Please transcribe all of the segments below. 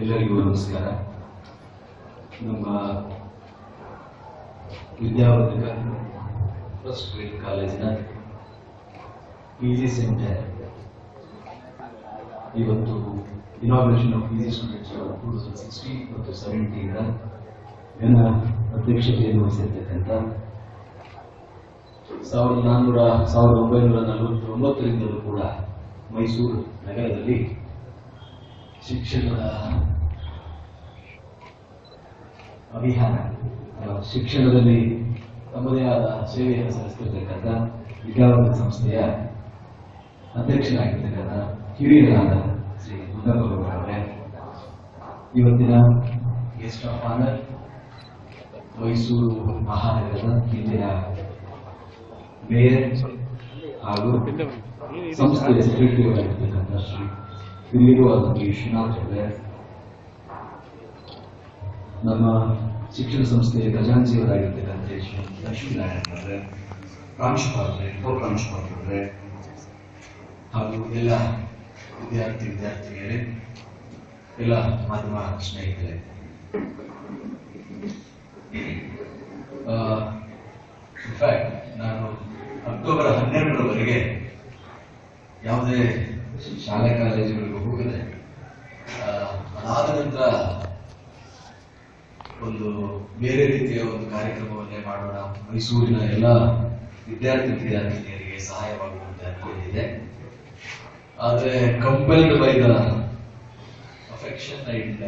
ಎಲ್ಲರಿಗೂ ನಮಸ್ಕಾರ. ನಮ್ಮ ವಿದ್ಯಾವರ್ಧಕ ಫಸ್ಟ್ ಗ್ರೇಡ್ ಕಾಲೇಜಿನ PG ಸೆಂಟರ್ ಇವತ್ತು ಇನಾಗ್ರೇಷನ್ ಆಫ್ PG ಸ್ಟೂಡೆಂಟ್ಸ್ 2016 ಮತ್ತು 17 ನ ಅಧ್ಯಕ್ಷತೆಯನ್ನು ವಹಿಸಿರ್ತಕ್ಕಂಥ 1949ರಿಂದಲೂ ಕೂಡ ಮೈಸೂರು ನಗರದಲ್ಲಿ ಶಿಕ್ಷಣದ ಅಭಿಯಾನ ಶಿಕ್ಷಣದಲ್ಲಿ ತಮ್ಮದೇ ಆದ ಸೇವೆಯನ್ನು ಸಲ್ಲಿಸುತ್ತಿರ್ತಕ್ಕಂಥ ವಿದ್ಯಾವರ್ಧಕ ಸಂಸ್ಥೆಯ ಅಧ್ಯಕ್ಷರಾಗಿರ್ತಕ್ಕಂಥ ಹಿರಿಯರಾದ ಶ್ರೀ ಮುದ್ದಪ್ಪಗೌಡರವರೇ, ಇವತ್ತಿನ ಗೆಸ್ಟ್ ಆಫ್ ಆನರ್ ಮೈಸೂರು ಮಹಾನಗರದ ಹಿಂದಿನ ಮೇಯರ್ ಹಾಗೂ ಸಂಸ್ಥೆಯ ಸೆಕ್ರೆಟರಿಯವರಾಗಿರ್ತಕ್ಕಂಥ ಶ್ರೀ ಹಿರಿಯರು ಆದ ವಿಶ್ವನಾಥ್ ಅವರೇ, ನಮ್ಮ ಶಿಕ್ಷಣ ಸಂಸ್ಥೆಯ ಖಜಾಂಚಿಯವರಾಗಿರ್ತಕ್ಕಂಥ ಶ್ರೀ ಲಕ್ಷ್ಮೀನಾರಾಯಣ ಅವರೇ, ಪ್ರಾಂಶುಪಾಲರೇ, ಉಪಪ್ರಾಂಶುಪಾಲರೇ ಹಾಗೂ ಎಲ್ಲ ವಿದ್ಯಾರ್ಥಿನಿಯರೇ, ಎಲ್ಲ ಮಾಧ್ಯಮ ಸ್ನೇಹಿತರೆ, ಇನ್ಫ್ಯಾಕ್ಟ್ ನಾನು ಅಕ್ಟೋಬರ್ 12ರವರೆಗೆ ಯಾವುದೇ ಶಾಲಾ ಕಾಲೇಜುಗಳಿಗೆ ಹೋಗದೆ ಅದಾದ ನಂತರ ಒಂದು ಬೇರೆ ರೀತಿಯ ಒಂದು ಕಾರ್ಯಕ್ರಮವನ್ನೇ ಮಾಡೋಣ, ಮೈಸೂರಿನ ಎಲ್ಲ ವಿದ್ಯಾರ್ಥಿನಿಯರಿಗೆ ಸಹಾಯವಾಗುವಂತೆ ಅನ್ಕೊಂಡಿದೆ. ಆದರೆ compelled by the affection and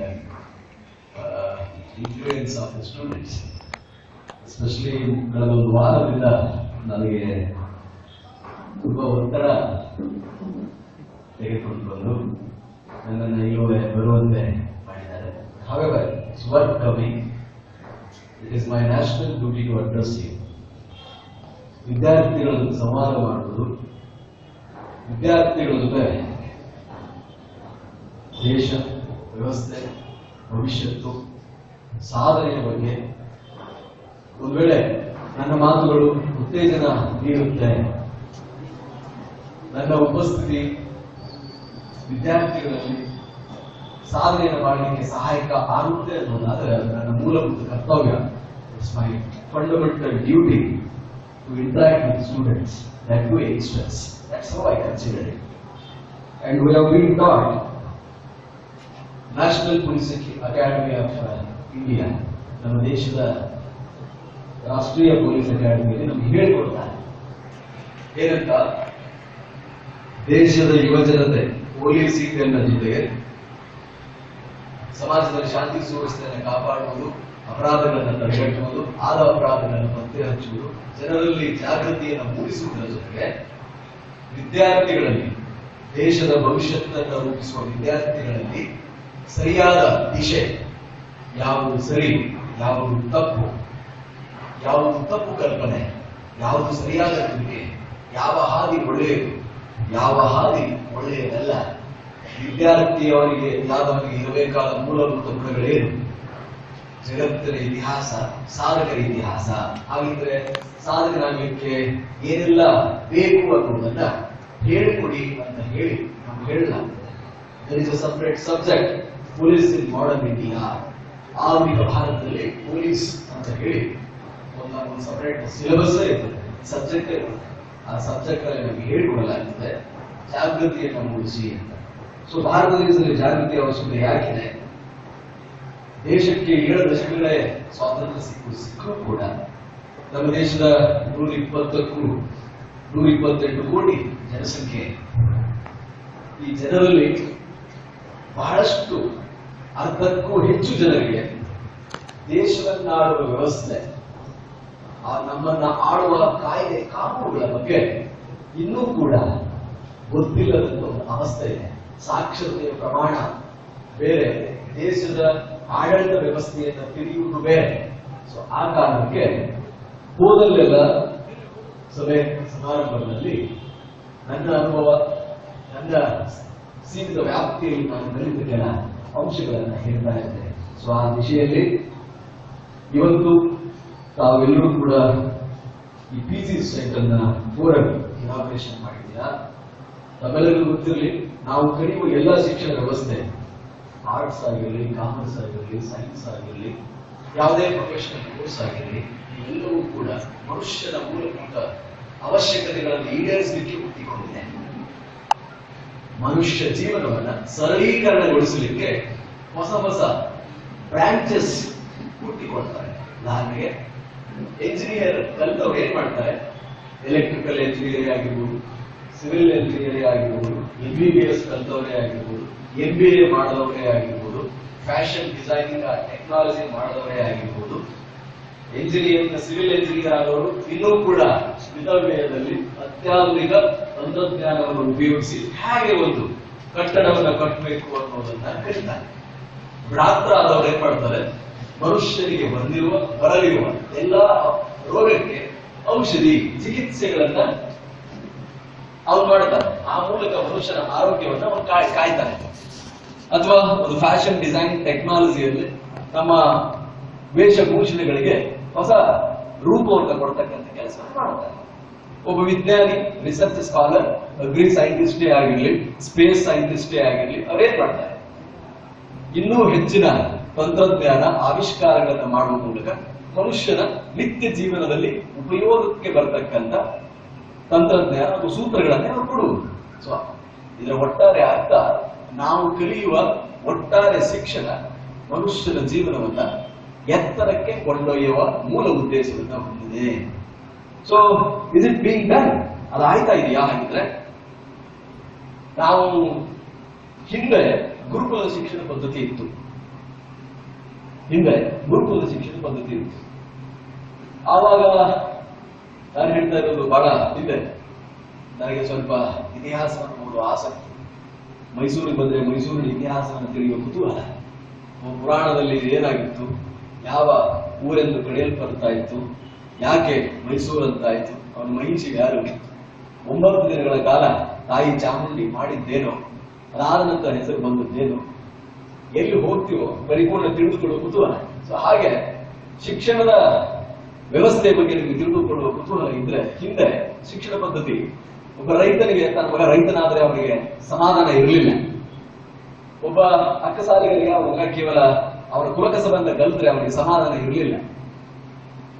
influence of the students, especially ಕಳೆದ ಒಂದು ವಾರದಿಂದ ನನಗೆ ತುಂಬಾ ಒತ್ತಡ ತೆಗೆದುಕೊಂಡು ಬಂದು ನನ್ನನ್ನು ಇಲ್ಲವೇ ಬರುವಂತೆ ಮಾಡಿದ್ದಾರೆ. However, it's worth coming. It is my national duty to address you. ವಿದ್ಯಾರ್ಥಿಗಳ ಸಂವಾದ ಮಾಡುವುದು, ವಿದ್ಯಾರ್ಥಿಗಳ ಜೊತೆ ದೇಶ, ವ್ಯವಸ್ಥೆ, ಭವಿಷ್ಯತ್ತು, ಸಾಧನೆಯ ಬಗ್ಗೆ ಒಂದು ವೇಳೆ ನನ್ನ ಮಾತುಗಳು ಉತ್ತೇಜನ ನೀಡುತ್ತೆ, ನನ್ನ ಉಪಸ್ಥಿತಿ ವಿದ್ಯಾರ್ಥಿಗಳಲ್ಲಿ ಸಾಧನೆಯನ್ನು ಮಾಡಲಿಕ್ಕೆ ಸಹಾಯಕ ಆಗುತ್ತೆ ಅನ್ನೋದಾದ್ರೆ ಅದು ನನ್ನ ಮೂಲಭೂತ ಕರ್ತವ್ಯ. It's my fundamental duty to interact with students, that to youngsters. That's how I consider it. And we have been taught National Police Academy of India, ನಮ್ಮ ದೇಶದ ರಾಷ್ಟ್ರೀಯ ಪೊಲೀಸ್ ಅಕಾಡೆಮಿಯಲ್ಲಿ ನಮ್ಗೆ ಹೇಳ್ಕೊಡ್ತಾರೆ ಏನಂತ, ದೇಶದ ಯುವಜನತೆ ಪೊಲೀಸ್ ಇತಿನ ಜೊತೆಗೆ ಸಮಾಜದಲ್ಲಿ ಶಾಂತಿ ಸುವ್ಯವಸ್ಥೆಯನ್ನು ಕಾಪಾಡುವುದು, ಅಪರಾಧಗಳನ್ನು ತಡೆಗಟ್ಟುವುದು, ಆದ ಅಪರಾಧಗಳನ್ನು ಪತ್ತೆ ಹಚ್ಚುವುದು, ಜನರಲ್ಲಿ ಜಾಗೃತಿಯನ್ನು ಮೂಡಿಸುವುದರ ಜೊತೆಗೆ ವಿದ್ಯಾರ್ಥಿಗಳಲ್ಲಿ, ದೇಶದ ಭವಿಷ್ಯತ್ತನ್ನು ರೂಪಿಸುವ ವಿದ್ಯಾರ್ಥಿಗಳಲ್ಲಿ ಸರಿಯಾದ ದಿಶೆ, ಯಾವುದು ಸರಿ, ಯಾವುದು ತಪ್ಪು ಕಲ್ಪನೆ, ಯಾವುದು ಸರಿಯಾದ ಕಲ್ಪನೆ, ಯಾವ ಹಾದಿ ಒಳ್ಳೆಯದು, ಯಾವ ಹಾದಿ ಒಳ್ಳೆಯದಲ್ಲ, ವಿದ್ಯಾರ್ಥಿಯವರಿಗೆ ಇರಬೇಕಾದ ಮೂಲಭೂತ ಗುಣಗಳೇನು, ಜಗತ್ತಿನ ಇತಿಹಾಸ, ಸಾಧಕರ ಇತಿಹಾಸ, ಹಾಗಿದ್ರೆ ಸಾಧಕನಾಗಲಿಕ್ಕೆ ಏನೆಲ್ಲ ಬೇಕು ಅನ್ನುವುದನ್ನ ಹೇಳಿಕೊಡಿ ಅಂತ ಹೇಳಿ ನಾವು ಹೇಳಲಾಗ್ತದೆ. There is a separate subject, police in modern India, ಆಧುನಿಕ ಭಾರತದಲ್ಲಿ ಪೊಲೀಸ್ ಅಂತ ಹೇಳಿ ಒಂದು ಸಪರೇಟ್ ಸಿಲೆಬಸ್ ಇರ್ತದೆ, ಸಬ್ಜೆಕ್ಟ್ ಇರ್ತದೆ. ಆ ಸಬ್ಜೆಕ್ಟ್ ಅಲ್ಲಿ ನಮಗೆ ಹೇಳಿಕೊಡಲಾಗ್ತದೆ ಜಾಗೃತಿಯನ್ನು ಮೂಡಿಸಿ ಅಂತ. ಸೊ ಭಾರತ ದೇಶದಲ್ಲಿ ಜಾಗೃತಿ ಅವಶ್ಯಕತೆ ಯಾಕಿದೆ? ದೇಶಕ್ಕೆ 7 ದಶಕಗಳೇ ಸ್ವಾತಂತ್ರ್ಯ ಸಿಕ್ಕರೂ ಕೂಡ ನಮ್ಮ ದೇಶದ 128 ಕೋಟಿ ಜನಸಂಖ್ಯೆ, ಈ ಜನರಲ್ಲಿ ಬಹಳಷ್ಟು, ಅರ್ಧಕ್ಕೂ ಹೆಚ್ಚು ಜನರಿಗೆ ದೇಶವನ್ನಾಳುವ ವ್ಯವಸ್ಥೆ, ನಮ್ಮನ್ನ ಆಳುವ ಕಾಯ್ದೆ ಕಾನೂನುಗಳ ಬಗ್ಗೆ ಇನ್ನೂ ಕೂಡ ಗೊತ್ತಿಲ್ಲದಂತ ಒಂದು ಅವಸ್ಥೆ ಇದೆ. ಸಾಕ್ಷರತೆಯ ಪ್ರಮಾಣ ಬೇರೆ, ದೇಶದ ಆಡಳಿತ ವ್ಯವಸ್ಥೆಯನ್ನು ತಿಳಿಯುವುದು ಬೇರೆ. ಸೊ ಆ ಕಾರಣಕ್ಕೆ ಹೋದಲ್ಲೆಲ್ಲ ಸಭೆ ಸಮಾರಂಭಗಳಲ್ಲಿ ನನ್ನ ಅನುಭವ, ನನ್ನ ಸೀಮಿತ ವ್ಯಾಪ್ತಿಯಲ್ಲಿ ನಾನು ಕಲಿತ ಕೆಲ ಅಂಶಗಳನ್ನು ಹೇಳ್ತಾ ಇದ್ದೇನೆ. ಸೊ ಆ ದಿಶೆಯಲ್ಲಿ ಇವತ್ತು ತಾವೆಲ್ಲರೂ ಕೂಡ ಈ PG ಸೆಂಟರ್ನ ಫೋರಂ ಇನಾಗ್ರೇಷನ್ ಮಾಡಿದ್ದೀರಾ. ತಮ್ಮೆಲ್ಲರಿಗೂ ಗೊತ್ತಿರಲಿ, ನಾವು ಕಲಿಯುವ ಎಲ್ಲ ಶಿಕ್ಷಣ ವ್ಯವಸ್ಥೆ ಆರ್ಟ್ಸ್ ಆಗಿರಲಿ, ಕಾಮರ್ಸ್ ಆಗಿರಲಿ, ಸೈನ್ಸ್ ಆಗಿರಲಿ, ಯಾವುದೇ ಪ್ರೊಫೆಷನಲ್ ಕೋರ್ಸ್ ಆಗಿರಲಿ, ಎಲ್ಲವೂ ಕೂಡ ಮನುಷ್ಯನ ಮೂಲಭೂತ ಅವಶ್ಯಕತೆಗಳನ್ನು ಈಡೇರಿಸಲಿಕ್ಕೆ ಹುಟ್ಟಿಕೊಂಡಿದೆ. ಮನುಷ್ಯ ಜೀವನವನ್ನ ಸರಳೀಕರಣಗೊಳಿಸಲಿಕ್ಕೆ ಹೊಸ ಹೊಸ ಬ್ರಾಂಚಸ್ ಹುಟ್ಟಿಕೊಳ್ತಾರೆ. ಉದಾಹರಣೆಗೆ ಎಂಜಿನಿಯರ್ ಕಲಿತವ್ರು ಏನ್ ಮಾಡ್ತಾರೆ? ಎಲೆಕ್ಟ್ರಿಕಲ್ ಎಂಜಿನಿಯರಿಂಗ್ ಆಗಿರ್ಬೋದು, ಸಿವಿಲ್ ಎಂಜಿನಿಯರಿಂಗ್ ಆಗಿರ್ಬೋದು, MBBS ಕಲಿತವರೇ ಆಗಿರ್ಬೋದು, MBA ಮಾಡಿದವರೇ ಆಗಿರ್ಬೋದು, ಫ್ಯಾಷನ್ ಡಿಸೈನಿಂಗ್ ಟೆಕ್ನಾಲಜಿ ಮಾಡಿದವರೇ ಆಗಿರ್ಬೋದು, ಎಂಜಿನಿಯರಿಂಗ್ ಸಿವಿಲ್ ಎಂಜಿನಿಯರ್ ಆದವರು ಇನ್ನೂ ಕೂಡ ಮಿತವ್ಯಯದಲ್ಲಿ ಅತ್ಯಾಧುನಿಕ ತಂತ್ರಜ್ಞಾನವನ್ನು ಉಪಯೋಗಿಸಿ ಹೇಗೆ ಒಂದು ಕಟ್ಟಡವನ್ನು ಕಟ್ಟಬೇಕು ಅನ್ನೋದನ್ನ ಕಲಿತಾರೆ. ಡಾಕ್ಟರ್ ಆದವರು ಏನ್ ಮಾಡ್ತಾರೆ? ಮನುಷ್ಯರಿಗೆ ಬರಲಿರುವ ಎಲ್ಲಾ ರೋಗಕ್ಕೆ ಔಷಧಿ ಚಿಕಿತ್ಸೆಗಳನ್ನ ಅವ್ರು ಮಾಡ್ತಾರೆ. ಆ ಮೂಲಕ ಮನುಷ್ಯನ ಆರೋಗ್ಯವನ್ನ ಅವ್ರು ಕಾಯ್ತಾರೆ. ಅಥವಾ ಒಂದು ಫ್ಯಾಷನ್ ಡಿಸೈನ್ ಟೆಕ್ನಾಲಜಿಯಲ್ಲಿ ನಮ್ಮ ವೇಷಭೂಷಣಗಳಿಗೆ ಹೊಸ ರೂಪವನ್ನು ಕೊಡ್ತಕ್ಕಂಥ ಕೆಲಸ ಮಾಡ್ತಾರೆ. ಒಬ್ಬ ವಿಜ್ಞಾನಿ, ರಿಸರ್ಚ್ ಸ್ಕಾಲರ್, ಅಗ್ರಿ ಸೈಂಟಿಸ್ಟೇ ಆಗಿರ್ಲಿ, ಸ್ಪೇಸ್ ಸೈಂಟಿಸ್ಟೇ ಆಗಿರ್ಲಿ, ಅವರೇನ್ ಮಾಡ್ತಾರೆ? ಇನ್ನೂ ಹೆಚ್ಚಿನ ತಂತ್ರಜ್ಞಾನ ಆವಿಷ್ಕಾರಗಳನ್ನು ಮಾಡುವ ಮೂಲಕ ಮನುಷ್ಯನ ನಿತ್ಯ ಜೀವನದಲ್ಲಿ ಉಪಯೋಗಕ್ಕೆ ಬರತಕ್ಕಂಥ ತಂತ್ರಜ್ಞಾನ ಮತ್ತು ಸೂತ್ರಗಳನ್ನೇ ಅವರು ಕೊಡುವುದು. ಸೊ ಇದರ ಒಟ್ಟಾರೆ ಅರ್ಥ, ನಾವು ಕಲಿಯುವ ಒಟ್ಟಾರೆ ಶಿಕ್ಷಣ ಮನುಷ್ಯನ ಜೀವನವನ್ನ ಎತ್ತರಕ್ಕೆ ಕೊಂಡೊಯ್ಯುವ ಮೂಲ ಉದ್ದೇಶವನ್ನ ಹೊಂದಿದೆ. So is it being done? ಅದು ಆಯ್ತಾ ಇದೆಯಾ? ಹಾಗಿದ್ರೆ ನಾವು ಹಿಂದೆ ಗುರುಕುಲದ ಶಿಕ್ಷಣ ಪದ್ಧತಿ ಇತ್ತು. ಆವಾಗ ನಾನು ಹೇಳ್ತಾ ಇರೋದು ಬಹಳ ಇದೆ. ನನಗೆ ಸ್ವಲ್ಪ ಇತಿಹಾಸವನ್ನು ಓದುವ ಆಸಕ್ತಿ. ಮೈಸೂರಿಗೆ ಬಂದ್ರೆ ಮೈಸೂರಿನ ಇತಿಹಾಸವನ್ನು ತಿಳಿಯುವ ಕುತೂಹಲ. ಪುರಾಣದಲ್ಲಿ ಏನಾಗಿತ್ತು, ಯಾವ ಊರೆಂದು ಕರೆಯಲ್ಪಡ್ತಾ ಇತ್ತು, ಯಾಕೆ ಮೈಸೂರು ಅಂತಾಯ್ತು, ಅವನ ಮಹಿಷಿಗೆ ಯಾರು, 9 ದಿನಗಳ ಕಾಲ ತಾಯಿ ಚಾಮುಂಡಿ ಮಾಡಿದ್ದೇನೋ, ಅದಾದ ನಂತರ ಹೆಸರು ಬಂದದ್ದೇನೋ, ಎಲ್ಲಿ ಹೋಗ್ತೀವೋ ಪರಿಪೂರ್ಣ ತಿಳಿದುಕೊಳ್ಳುವ ಕುತೂಹಲ. ಸೊ ಹಾಗೆ ಶಿಕ್ಷಣದ ವ್ಯವಸ್ಥೆ ಬಗ್ಗೆ ನಿಮಗೆ ತಿಳಿದುಕೊಳ್ಳುವ ಕುತೂಹಲ ಇದ್ರೆ, ಹಿಂದೆ ಶಿಕ್ಷಣ ಪದ್ಧತಿ, ಒಬ್ಬ ರೈತನಿಗೆ ತನ್ನ ಮಗ ರೈತನಾದ್ರೆ ಅವನಿಗೆ ಸಮಾಧಾನ ಇರಲಿಲ್ಲ. ಒಬ್ಬ ಅಕ್ಕಸಾಲಿಗರಿಗೆ ಅವನ ಮಗ ಕೇವಲ ಅವರ ಕುಲಕಸಬನ್ನ ಕಲಿತ್ರೆ ಅವನಿಗೆ ಸಮಾಧಾನ ಇರಲಿಲ್ಲ.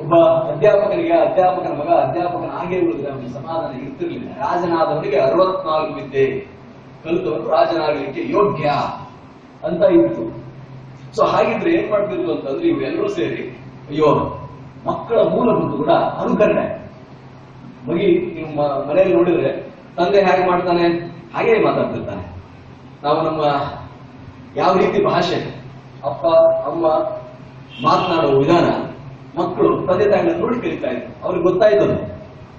ಒಬ್ಬ ಅಧ್ಯಾಪಕನಿಗೆ ಅಧ್ಯಾಪಕನ ಮಗ ಅಧ್ಯಾಪಕನಾಗೇ ಉಳಿದ್ರೆ ಅವನಿಗೆ ಸಮಾಧಾನ ಇರ್ತಿರ್ಲಿಲ್ಲ. ರಾಜನಾದವನಿಗೆ 64 ವಿದ್ಯೆ ಕಲಿತವನು ರಾಜನಾಗಲಿಕ್ಕೆ ಯೋಗ್ಯ ಅಂತ ಇತ್ತು. ಸೊ ಹಾಗಿದ್ರೆ ಏನ್ ಮಾಡ್ತಿದ್ರು ಅಂತಂದ್ರೆ, ಇವೆಲ್ಲರೂ ಸೇರಿ ಅಯ್ಯೋ ಮಕ್ಕಳ ಮೂಲಭೂತ ಕೂಡ ಅನುಕರಣೆ. ನೀವು ಮನೆಯಲ್ಲಿ ನೋಡಿದ್ರೆ ತಂದೆ ಹೇಗೆ ಮಾಡ್ತಾನೆ ಹಾಗೇ ಮಾತಾಡ್ತಿರ್ತಾನೆ. ನಾವು ನಮ್ಮ ಯಾವ ರೀತಿ ಭಾಷೆ, ಅಪ್ಪ ಅಮ್ಮ ಮಾತನಾಡುವ ವಿಧಾನ ಮಕ್ಕಳು ತಂದೆ ತಾಯಿಗಳನ್ನು ನೋಡಿ ಕಲಿತಾ ಇದ್ರು. ಅವ್ರಿಗೆ ಗೊತ್ತಾಯ್ತದೆ,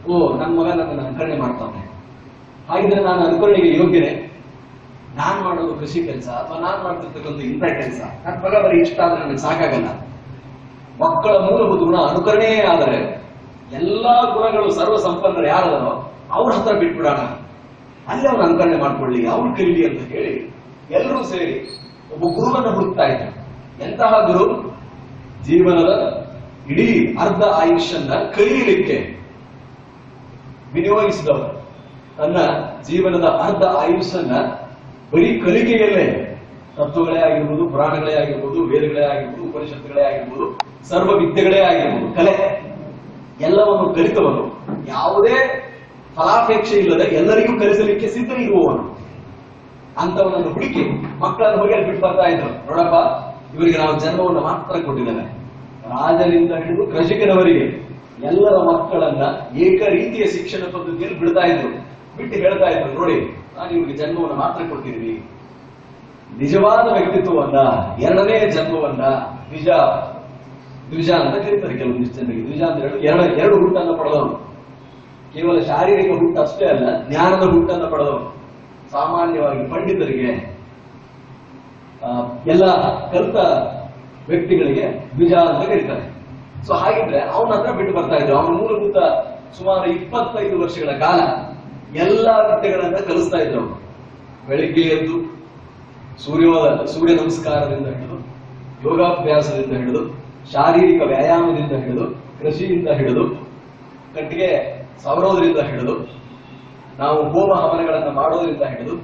ಓ ನನ್ನ ಮಗ ನನ್ನನ್ನು ಅನುಕರಣೆ ಮಾಡ್ತಾನೆ, ಹಾಗಿದ್ರೆ ನಾನು ಅನುಕರಣೆಗೆ ಯೋಗ್ಯನೇ. ನಾನ್ ಮಾಡೋದು ಕೃಷಿ ಕೆಲಸ ಅಥವಾ ನಾನ್ ಮಾಡ್ತಿರ್ತಕ್ಕಂಥ ಇಂಥ ಕೆಲಸ ನನ್ನ ಮಗ ಬರೀ ಇಷ್ಟ ಆದ್ರೆ ನನಗೆ ಸಾಕಾಗಲ್ಲ. ಮಕ್ಕಳ ಮೂಲಭೂತ ಗುಣ ಅನುಕರಣೆಯೇ ಆದರೆ ಎಲ್ಲಾ ಗುಣಗಳು ಸರ್ವ ಸಂಪನ್ನರು ಯಾರದನೋ ಅವ್ರ ಹತ್ರ ಬಿಟ್ಬಿಡೋಣ, ಅಲ್ಲೇ ಅವನು ಅನುಕರಣೆ ಮಾಡ್ಕೊಳ್ಳಿ, ಅವ್ರು ಕಲೀಲಿ ಅಂತ ಹೇಳಿ ಎಲ್ಲರೂ ಸೇರಿ ಒಬ್ಬ ಗುರುವನ್ನು ಹುಡುಕ್ತಾ ಇದ್ರು. ಎಂತಹ ಗುರು? ಜೀವನದ ಇಡೀ ಅರ್ಧ ಆಯುಷ್ಯನ್ನ ಕಲಿಯಲಿಕ್ಕೆ ವಿನಿಯೋಗಿಸಿದವರು. ತನ್ನ ಜೀವನದ ಅರ್ಧ ಆಯುಷ್ಯನ್ನ ಬರೀ ಕಲಿಕೆಯಲ್ಲೇ, ತತ್ವಗಳೇ ಆಗಿರ್ಬೋದು, ಪುರಾಣಗಳೇ ಆಗಿರ್ಬೋದು, ವೇದಗಳೇ ಆಗಿರ್ಬೋದು, ಉಪನಿಷತ್ತುಗಳೇ ಆಗಿರ್ಬೋದು, ಸರ್ವ ವಿದ್ಯೆಗಳೇ ಆಗಿರ್ಬೋದು, ಕಲೆ ಎಲ್ಲವನ್ನು ಕಲಿತವನು, ಯಾವುದೇ ಫಲಾಪೇಕ್ಷೆ ಇಲ್ಲದೆ ಎಲ್ಲರಿಗೂ ಕಲಿಸಲಿಕ್ಕೆ ಸಿದ್ಧ ಇರುವವನು. ಅಂತವನನ್ನು ಹುಡುಕಿ ಮಕ್ಕಳನ್ನು ಹೋಗಿ ಬಿಟ್ಟು ಬರ್ತಾ ಇದ್ರು. ನೋಡಪ್ಪ, ಇವರಿಗೆ ನಾವು ಜನ್ಮವನ್ನು ಮಾತ್ರ ಕೊಟ್ಟಿದ್ದೇವೆ. ರಾಜನಿಂದ ಹಿಡಿದು ಕೃಷಿಕನವರಿಗೆ ಎಲ್ಲರ ಮಕ್ಕಳನ್ನ ಏಕ ರೀತಿಯ ಶಿಕ್ಷಣ ಪದ್ಧತಿಯಲ್ಲಿ ಬಿಡ್ತಾ ಇದ್ರು. ಬಿಟ್ಟು ಹೇಳ್ತಾ ಇದ್ರು, ನೋಡಿ ನಾನು ಇವ್ರಿಗೆ ಜನ್ಮವನ್ನು ಮಾತ್ರ ಕೊಟ್ಟಿದ್ದೀನಿ. ನಿಜವಾದ ವ್ಯಕ್ತಿತ್ವವನ್ನ, ಎರಡನೇ ಜನ್ಮವನ್ನ ದ್ವಿಜ ಅಂತ ಕರೀತಾರೆ ಕೆಲವೊಂದಿಷ್ಟು ಜನರಿಗೆ. ದ್ವಿಜ ಅಂದ್ರೆ ಎರಡು ಹುಟ್ಟನ್ನು ಪಡೆದವರು. ಕೇವಲ ಶಾರೀರಿಕ ಹುಟ್ಟು ಅಷ್ಟೇ ಅಲ್ಲ, ಜ್ಞಾನದ ಹುಟ್ಟನ್ನು ಪಡೆದವರು. ಸಾಮಾನ್ಯವಾಗಿ ಪಂಡಿತರಿಗೆ, ಎಲ್ಲ ಕಲಿತ ವ್ಯಕ್ತಿಗಳಿಗೆ ದ್ವಿಜ ಅಂತ ಕರೀತಾರೆ. ಸೊ ಹಾಗಿದ್ರೆ ಅವನ ಹತ್ರ ಬಿಟ್ಟು ಬರ್ತಾ ಇದ್ರು. ಅವನ ಮೂಲಭೂತ ಸುಮಾರು 25 ವರ್ಷಗಳ ಕಾಲ ಎಲ್ಲಾ ವಿದ್ಯೆಗಳನ್ನ ಕಲಿಸ್ತಾ ಇದ್ರು. ಬೆಳಿಗ್ಗೆ ಎದ್ದು ಸೂರ್ಯ ನಮಸ್ಕಾರದಿಂದ ಹಿಡಿದು, ಯೋಗಾಭ್ಯಾಸದಿಂದ ಹಿಡಿದು, ಶಾರೀರಿಕ ವ್ಯಾಯಾಮದಿಂದ ಹಿಡಿದು, ಕೃಷಿಯಿಂದ ಹಿಡಿದು, ಕಟ್ಟಿಗೆ ಸವರೋದ್ರಿಂದ ಹಿಡಿದು, ನಾವು ಹೋಮ ಹವನಗಳನ್ನು ಮಾಡೋದ್ರಿಂದ ಹಿಡಿದು,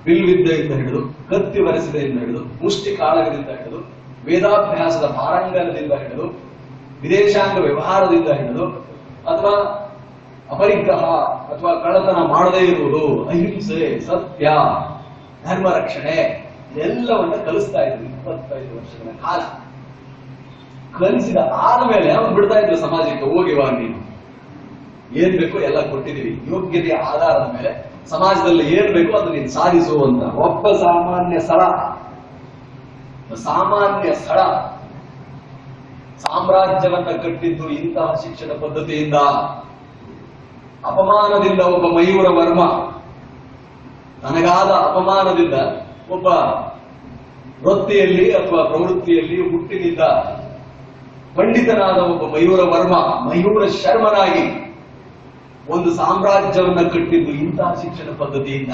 ಬಿಲ್ವಿದ್ಯೆಯಿಂದ ಹಿಡಿದು ಕತ್ತಿ ವರೆಸಿದೆಯಿಂದ ಹಿಡಿದು ಮುಷ್ಟಿ ಕಾಳಗದಿಂದ ಹಿಡಿದು ವೇದಾಭ್ಯಾಸದ ಪಾರಂಗಣದಿಂದ ಹಿಡಿದು ವಿದೇಶಾಂಗ ವ್ಯವಹಾರದಿಂದ ಹಿಡಿದು ಅಥವಾ ಅಪರಿಗ್ರಹ ಅಥವಾ ಕಳ್ಳತನ ಮಾಡದೇ ಇರುವುದು, ಅಹಿಂಸೆ, ಸತ್ಯ, ಧರ್ಮ ರಕ್ಷಣೆ ಇದೆಲ್ಲವನ್ನ ಕಲಿಸ್ತಾ ಇದ್ರು 25 ವರ್ಷಗಳ ಕಾಲ. ಕಲಿಸಿದ ಆದ್ಮೇಲೆ ಅವನು ಬಿಡ್ತಾ ಇದ್ರು ಸಮಾಜಕ್ಕೆ, ಹೋಗಿವಾಗ ನೀನು ಏನ್ ಬೇಕು ಎಲ್ಲ ಕೊಟ್ಟಿದೀವಿ, ಯೋಗ್ಯತೆಯ ಆಧಾರದ ಮೇಲೆ ಸಮಾಜದಲ್ಲಿ ಏನ್ ಬೇಕು ಅದು ನೀನು ಸಾಧಿಸುವಂತ ಒಬ್ಬ ಸಾಮಾನ್ಯ ಸ್ಥಳ ಸಾಮ್ರಾಜ್ಯವನ್ನ ಕಟ್ಟಿದ್ದು ಇಂತಹ ಶಿಕ್ಷಣ ಪದ್ಧತಿಯಿಂದ. ಅಪಮಾನದಿಂದ ಒಬ್ಬ ಮಯೂರ ವರ್ಮ, ತನಗಾದ ಅಪಮಾನದಿಂದ ಒಬ್ಬ ವೃತ್ತಿಯಲ್ಲಿ ಅಥವಾ ಪ್ರವೃತ್ತಿಯಲ್ಲಿ ಹುಟ್ಟಿನಿಂದ ಪಂಡಿತನಾದ ಒಬ್ಬ ಮಯೂರ ವರ್ಮ ಮಯೂರ ಶರ್ಮನಾಗಿ ಒಂದು ಸಾಮ್ರಾಜ್ಯವನ್ನ ಕಟ್ಟಿದ್ದು ಇಂತಹ ಶಿಕ್ಷಣ ಪದ್ಧತಿಯಿಂದ.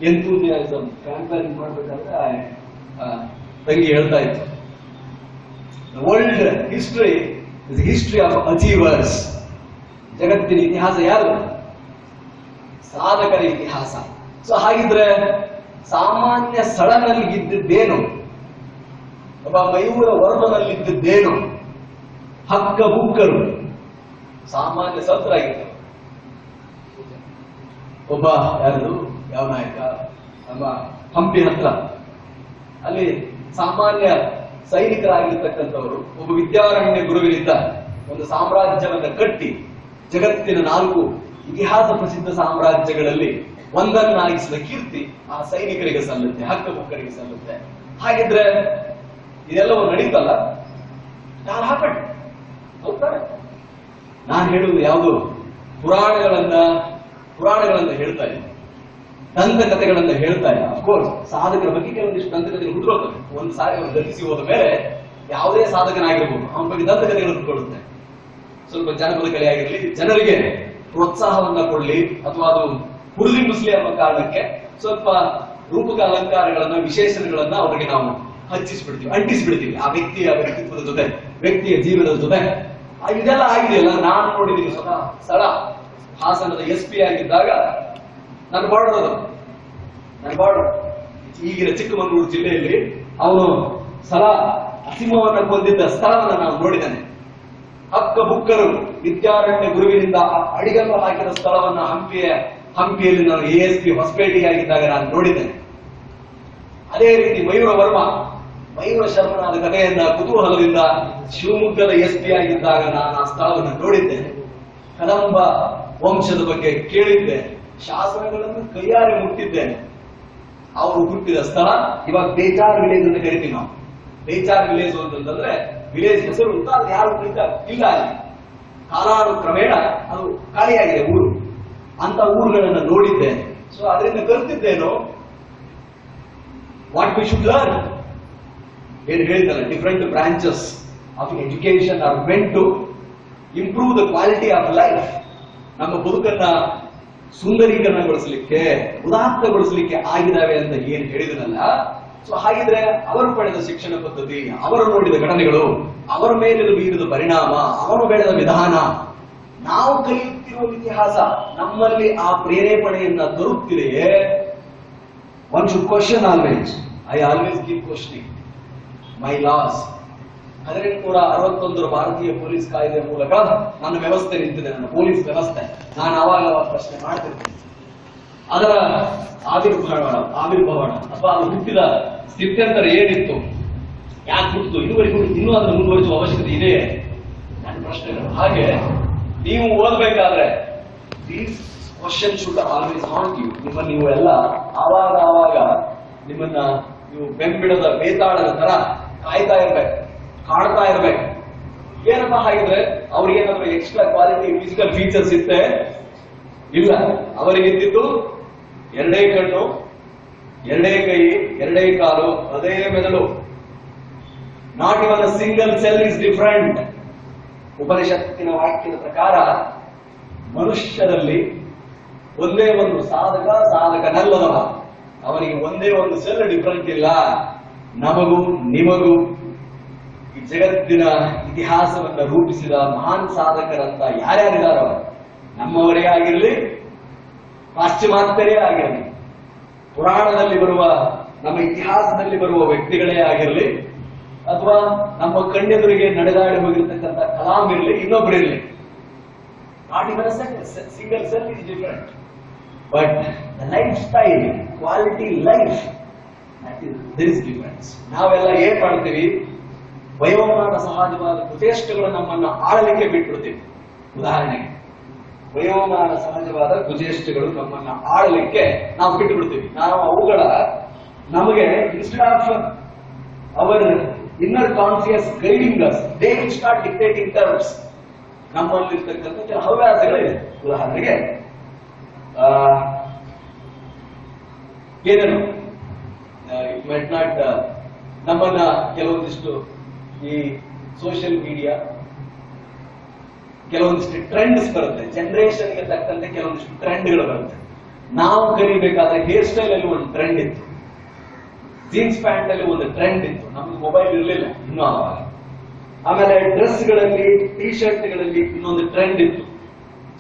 ಎಂತೂಸಿಯಾಸಮ್ ಕ್ಯಾಂಪೇನ್ ಮಾಡ್ಬೇಕಾದ್ರೆ ತಂಗಿ ಹೇಳ್ತಾ ಇತ್ತು, world history is history of achievers. ಜಗತ್ತಿನ ಇತಿಹಾಸ ಯಾರು? ಸಾಧಕರ ಇತಿಹಾಸ. ಸೊ ಹಾಗಿದ್ರೆ ಸಾಮಾನ್ಯ ಸ್ಥಳನಲ್ಲಿ ಇದ್ದಿದ್ದೇನು? ಒಬ್ಬ ಮಯೂರ ವರ್ಮನಲ್ಲಿದ್ದದ್ದೇನು? ಹಕ್ಕ ಬುಕ್ಕರು ಸಾಮಾನ್ಯ ಸತ್ರಾಗಿತ್ತು. ಒಬ್ಬ ಯಾರು ಯಾವ ನಾಯಕ ನಮ್ಮ ಹಂಪಿ ಹತ್ರ ಅಲ್ಲಿ ಸಾಮಾನ್ಯ ಸೈನಿಕರಾಗಿರ್ತಕ್ಕಂಥವರು ಒಬ್ಬ ವಿದ್ಯಾರಣ್ಯ ಗುರುವಿನಿಂದ ಒಂದು ಸಾಮ್ರಾಜ್ಯವನ್ನ ಕಟ್ಟಿ ಜಗತ್ತಿನ 4 ಇತಿಹಾಸ ಪ್ರಸಿದ್ಧ ಸಾಮ್ರಾಜ್ಯಗಳಲ್ಲಿ ಒಂದನ್ನಾಗಿಸಿದ ಕೀರ್ತಿ ಆ ಸೈನಿಕರಿಗೆ ಸಲ್ಲುತ್ತೆ, ಹಕ್ಕ ಬುಕ್ಕರಿಗೆ ಸಲ್ಲುತ್ತೆ. ಹಾಗಿದ್ರೆ ಇದೆಲ್ಲವೂ ನಡೀತಲ್ಲ, ಯಾರು ಹಾಕಟ್ ಹೋಗ್ತಾರೆ. ನಾನು ಹೇಳುವುದು ಯಾವುದು? ಪುರಾಣಗಳನ್ನ ಹೇಳ್ತಾ ಇಲ್ಲ, ದಂತಕಥೆಗಳನ್ನ ಹೇಳ್ತಾ ಇಲ್ಲ. ಅಫ್ಕೋರ್ಸ್ ಸಾಧಕರ ಬಗ್ಗೆ ಕೆಲವೊಂದಿಷ್ಟು ದಂತಕಥೆಗಳು ಹುಟ್ಟುಕೊಳ್ತವೆ. ಒಂದು ಸಾರಿ ಅವರು ಗತಿಸಿ ಹೋದ ಮೇಲೆ ಯಾವುದೇ ಸಾಧಕನಾಗಿರ್ಬೋದು ಅವನ ಬಗ್ಗೆ ದಂತಕಥೆಗಳು ಹುಟ್ಟುಕೊಳ್ಳುತ್ತೆ. ಸ್ವಲ್ಪ ಜನಪದ ಕಲೆ ಆಗಿರಲಿ, ಜನರಿಗೆ ಪ್ರೋತ್ಸಾಹವನ್ನ ಕೊಡ್ಲಿ ಅಥವಾ ಅದು ಹುರಿದುಂಬಿಸ್ಲಿ ಅನ್ನೋ ಕಾರಣಕ್ಕೆ ಸ್ವಲ್ಪ ರೂಪಕ ಅಲಂಕಾರಗಳನ್ನ ವಿಶೇಷಣಗಳನ್ನ ಅವರಿಗೆ ನಾವು ಅಂಟಿಸ್ಬಿಡ್ತೀವಿ ಆ ವ್ಯಕ್ತಿಯ ವ್ಯಕ್ತಿತ್ವದ ಜೊತೆ, ವ್ಯಕ್ತಿಯ ಜೀವನದ ಜೊತೆ. ಇದೆಲ್ಲ ಆಗಿದೆಯಲ್ಲ. ನಾನು ನೋಡಿದ್ದೀನಿ ಸ್ವತಃ ಸ್ಥಳ ಹಾಸನದ SP ಆಗಿದ್ದಾಗ ನನ್ನ ಬಾರ್ಡರ್ ಈಗಿನ ಚಿಕ್ಕಮಗಳೂರು ಜಿಲ್ಲೆಯಲ್ಲಿ ಅವನು ಸಿಂಹವನ್ನ ಕೊಂದಿದ್ದ ಸ್ಥಳವನ್ನು ನಾನು ನೋಡಿದ್ದೇನೆ. ಹಕ್ಕ ಬುಕ್ಕರು ವಿದ್ಯಾರಣ್ಯ ಗುರುವಿನಿಂದ ಅಡಿಗಲ್ಲು ಹಾಕಿದ ಸ್ಥಳವನ್ನ ಹಂಪಿಯಲ್ಲಿ ನಾನು ASP ಹೊಸಪೇಟೆಯಾಗಿದ್ದಾಗ ನಾನು ನೋಡಿದ್ದೇನೆ. ಅದೇ ರೀತಿ ಮಯೂರ ಶರ್ಮನಾದ ಕಥೆಯನ್ನ ಕುತೂಹಲದಿಂದ ಶಿವಮೊಗ್ಗದ SP ಆಗಿದ್ದಾಗ ನಾನು ಆ ಸ್ಥಳವನ್ನು ನೋಡಿದ್ದೇನೆ. ಕದಂಬ ವಂಶದ ಬಗ್ಗೆ ಕೇಳಿದ್ದೆ, ಶಾಸನಗಳನ್ನು ಕೈಯಾರೆ ಮುಟ್ಟಿದ್ದೇನೆ. ಅವರು ಹುಟ್ಟಿದ ಸ್ಥಳ ಇವಾಗ ಬೇಚಾರ್ ವಿಲೇಜ್ ಅಂತ ಕರಿತೀವಿ ನಾವು. ಬೇಚಾರ್ ವಿಲೇಜ್ ಅಂತಂದ್ರೆ ವಿಲೇಜ್ ಹೆಸರು ಅಂತ ಅದು ಯಾರು ಇಲ್ಲ ಅಲ್ಲಿ. ಕಾಲಾನುಕ್ರಮೇಣ ಅದು ಖಾಲಿಯಾಗಿದೆ ಊರು. ಅಂತ ಊರುಗಳನ್ನ ನೋಡಿದ್ದೇನೆ. ಸೊ ಅದರಿಂದ ಕಲಿತಿದ್ದೇನು? What we should learn. ಏನು ಹೇಳಿದಲ್ಲ, different branches of education are meant to improve the quality of life. ನಮ್ಮ ಬದುಕನ್ನ ಸುಂದರೀಕರಣಗೊಳಿಸಲಿಕ್ಕೆ, ಉದಾತ್ತಗೊಳಿಸಲಿಕ್ಕೆ ಆಗಿದ್ದಾವೆ ಅಂತ ಏನು ಹೇಳಿದನಲ್ಲ. ಸೊ ಹಾಗಿದ್ರೆ ಅವರು ಪಡೆದ ಶಿಕ್ಷಣ ಪದ್ಧತಿ, ಅವರು ನೋಡಿದ ಘಟನೆಗಳು, ಅವರ ಮೇಲೆ ಬೀರಿದ ಪರಿಣಾಮ, ಅವರು ಬೆಳೆದ ವಿಧಾನ, ನಾವು ಕಲಿಯುತ್ತಿರುವ ಇತಿಹಾಸ ನಮ್ಮಲ್ಲಿ ಆ ಪ್ರೇರೇಪಣೆಯನ್ನ ತರುತ್ತಿದೆಯೇ? One should question always. I always keep questioning my laws. 1861 ಭಾರತೀಯ ಪೊಲೀಸ್ ಕಾಯ್ದೆಯ ಮೂಲಕ ನನ್ನ ವ್ಯವಸ್ಥೆ ನಿಂತಿದೆ, ನನ್ನ ಪೊಲೀಸ್ ವ್ಯವಸ್ಥೆ. ನಾನು ಅವಾಗ ಪ್ರಶ್ನೆ ಮಾಡ್ತಿರ್ತೀನಿ, ಅದರ ಆವಿರ್ಭಾವನ ಅಥವಾ ಅದು ಹುಟ್ಟಿದ ಸ್ಥಿತ್ಯಂತರ ಏನಿತ್ತು, ಯಾಕೆ ಹುಟ್ಟಿತು, ಇನ್ನೂ ಅದನ್ನು ಮುಂದುವರಿಸುವ ಅವಶ್ಯಕತೆ ಇದೆಯೇ? ನನ್ನ ಪ್ರಶ್ನೆಗಳು. ಹಾಗೆ ನೀವು ಓದಬೇಕಾದ್ರೆ these question should always haunt you. ನಿಮ್ಮನ್ನು ನೀವು ಎಲ್ಲ ಆವಾಗ ನಿಮ್ಮನ್ನ ನೀವು ಬೆಂಬಿಡದ ಬೇತಾಳದ ತರ ಕಾಯ್ತಾ ಇರ್ಬೇಕು, ಕಾಡ್ತಾ ಇರ್ಬೇಕು. ಏನಪ್ಪ ಹಾಗಿದ್ರೆ ಅವ್ರಿಗೇನಾದ್ರೂ ಎಕ್ಸ್ಟ್ರಾ ಕ್ವಾಲಿಟಿ ಫಿಸಿಕಲ್ ಫೀಚರ್ಸ್ ಇತ್ತೆ? ಇಲ್ಲ. ಅವರಿಗಿದ್ದು 2 ಕಣ್ಣು, 2 ಕೈ, 2 ಕಾಲು, ಅದೇ ಮೆದುಳು. Not even a single cell is different. ಉಪನಿಷತ್ತಿನ ವಾಕ್ಯದ ಪ್ರಕಾರ ಮನುಷ್ಯರಲ್ಲಿ ಒಂದೇ ಒಂದು ಸಾಧಕನಲ್ಲದವ, ಅವನಿಗೆ ಒಂದೇ ಒಂದು ಸೆಲ್ ಡಿಫರೆಂಟ್ ಇಲ್ಲ. ನಮಗೂ ನಿಮಗೂ ಈ ಜಗತ್ತಿನ ಇತಿಹಾಸವನ್ನ ರೂಪಿಸಿದ ಮಹಾನ್ ಸಾಧಕರಂತ ಯಾರ್ಯಾರಿದಾರೋ, ನಮ್ಮವರೇ ಆಗಿರಲಿ, ಪಾಶ್ಚಿಮಾತ್ಯರೇ ಆಗಿರಲಿ, ಪುರಾಣದಲ್ಲಿ ಬರುವ, ನಮ್ಮ ಇತಿಹಾಸದಲ್ಲಿ ಬರುವ ವ್ಯಕ್ತಿಗಳೇ ಆಗಿರಲಿ, ಅಥವಾ ನಮ್ಮ ಕಣ್ಣೆದುರಿಗೆ ನಡೆದಾಡಿ ಹೋಗಿರ್ತಕ್ಕಂಥ ಕಲಾಂ ಇರಲಿ, ಇನ್ನೊಬ್ಬರಿರಲಿ, not even single cell is different, but the life style, quality life, there is difference. ನಾವೆಲ್ಲ ಏನ್ ಮಾಡ್ತೀವಿ, ವಯೋಮಾನ ಸಹಜವಾದ ಕುಚೇಷ್ಟಗಳು ನಮ್ಮನ್ನ ಆಳಲಿಕ್ಕೆ ಬಿಟ್ಬಿಡ್ತೀವಿ. ಉದಾಹರಣೆಗೆ, ವಯೋಮಾನ ಸಹಜವಾದ ಕುಚೇಷ್ಟಗಳು ನಮ್ಮನ್ನ ಆಳಲಿಕ್ಕೆ ನಾವು ಬಿಟ್ಟು ಬಿಡ್ತೀವಿ. ನಾವು ಅವುಗಳ ನಮಗೆ instead of our inner conscious guiding us, they will start dictating terms. ನಮ್ಮಲ್ಲಿರ್ತಕ್ಕಂಥ ಕೆಲ ಹವ್ಯಾಸಗಳಿದೆ. ಉದಾಹರಣೆಗೆ ಏನೇನು ಇಟ್ ಮೈಟ್ ನಾಟ್, ನಮ್ಮನ್ನ ಕೆಲವೊಂದಿಷ್ಟು ಈ ಸೋಷಿಯಲ್ ಮೀಡಿಯಾ ಕೆಲವೊಂದಿಷ್ಟು ಟ್ರೆಂಡ್ಸ್ ಬರುತ್ತೆ, ಜನರೇಷನ್ಗೆ ತಕ್ಕಂತೆ ಕೆಲವೊಂದಿಷ್ಟು ಟ್ರೆಂಡ್ಗಳು ಬರುತ್ತೆ. ನಾವು ಕಲಿಬೇಕಾದ್ರೆ ಹೇರ್ ಸ್ಟೈಲ್ ಅಲ್ಲಿ ಒಂದು ಟ್ರೆಂಡ್ ಇತ್ತು, ಜೀನ್ಸ್ ಪ್ಯಾಂಟ್ ಅಲ್ಲಿ ಒಂದು ಟ್ರೆಂಡ್ ಇತ್ತು, ನಮ್ಗೆ ಮೊಬೈಲ್ ಇರಲಿಲ್ಲ ಇನ್ನೂ ಆವಾಗ. ಆಮೇಲೆ ಡ್ರೆಸ್ಗಳಲ್ಲಿ, ಟಿ ಶರ್ಟ್ಗಳಲ್ಲಿ ಇನ್ನೊಂದು ಟ್ರೆಂಡ್ ಇತ್ತು.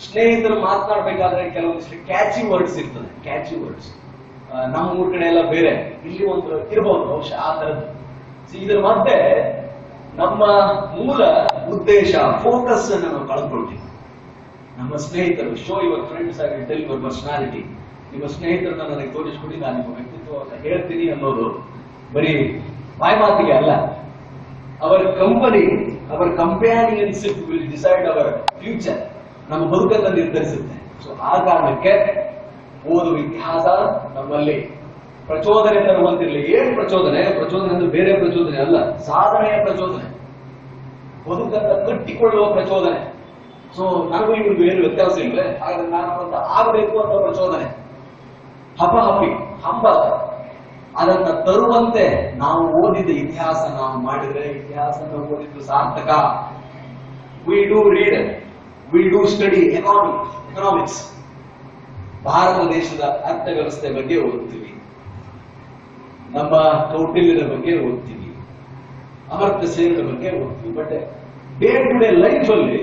ಸ್ನೇಹಿತರು ಮಾತನಾಡಬೇಕಾದ್ರೆ ಕೆಲವೊಂದಿಷ್ಟು ಕ್ಯಾಚಿ ವರ್ಡ್ಸ್ ಇರ್ತದೆ, ಕ್ಯಾಚಿ ವರ್ಡ್ಸ್. ನಮ್ಮ ಊರ್ ಕಡೆ ಎಲ್ಲ ಬೇರೆ, ಇಲ್ಲಿ ಒಂದು ಇರಬಹುದು ಬಹುಶಃ ಆ ತರದ್ದು. ಇದರ ಮಧ್ಯೆ ನಮ್ಮ ಮೂಲ ಉದ್ದೇಶ, ಫೋಕಸ್ ಅನ್ನು ನಾವು ಕಳ್ಕೊಳ್ತೀವಿ. ನಮ್ಮ ಸ್ನೇಹಿತರು, ಶೋ ಯುವರ್ ಫ್ರೆಂಡ್ಸ್ ಆಗಿ ಟೆಲ್ ಯುವರ್ ಪರ್ಸನಾಲಿಟಿ, ನಿಮ್ಮ ಸ್ನೇಹಿತರನ್ನ ನನಗೆ ತೋರಿಸ್ಕೊಡಿ, ನಾನು ನಿಮ್ಮ ವ್ಯಕ್ತಿತ್ವವನ್ನು ಹೇಳ್ತೀನಿ ಅನ್ನೋದು ಬರೀ ಬಾಯಿ ಮಾತಿಗೆ ಅಲ್ಲ. Our company, our companionship will decide our future, ನಮ್ಮ ಬದುಕನ್ನು ನಿರ್ಧರಿಸುತ್ತೆ. ಸೊ ಆ ಕಾರಣಕ್ಕೆ ಓದುವ ಇತಿಹಾಸ ನಮ್ಮಲ್ಲಿ ಪ್ರಚೋದನೆ ತರುವಂತಿರಲಿ. ಏನು ಪ್ರಚೋದನೆ? ಪ್ರಚೋದನೆ ಅಂದ್ರೆ ಬೇರೆ ಪ್ರಚೋದನೆ ಅಲ್ಲ, ಸಾಧನೆಯ ಪ್ರಚೋದನೆ, ಬದುಕನ್ನು ಕಟ್ಟಿಕೊಳ್ಳುವ ಪ್ರಚೋದನೆ. ಸೊ ನನಗೂ ಇವ್ರಿಗೂ ಏನು ವ್ಯತ್ಯಾಸ ಇಲ್ವೇ, ಹಾಗಾದ್ರೆ ನಾನು ಅಂತ ಆಗಬೇಕು ಅನ್ನೋ ಪ್ರಚೋದನೆ, ಹಪಹಪಿ, ಹಂಬಲ, ಅದನ್ನ ತರುವಂತೆ ನಾವು ಓದಿದ ಇತಿಹಾಸ ನಾವು ಮಾಡಿದ್ರೆ, ಇತಿಹಾಸ ಓದಿದ್ದು ಸಾರ್ಥಕ. We do read, we do study economics, Bharat ದೇಶದ ಅರ್ಥವ್ಯವಸ್ಥೆ ಬಗ್ಗೆ ಓದ್ತೀವಿ, ನಮ್ಮ ಕೌಟಿಲ್ಯದ ಬಗ್ಗೆ ಓದ್ತೀವಿ, ಅಮರ್ತ್ಯ ಸೇನದ ಬಗ್ಗೆ ಓದ್ತೀವಿ. But day to day life ಅಲ್ಲಿ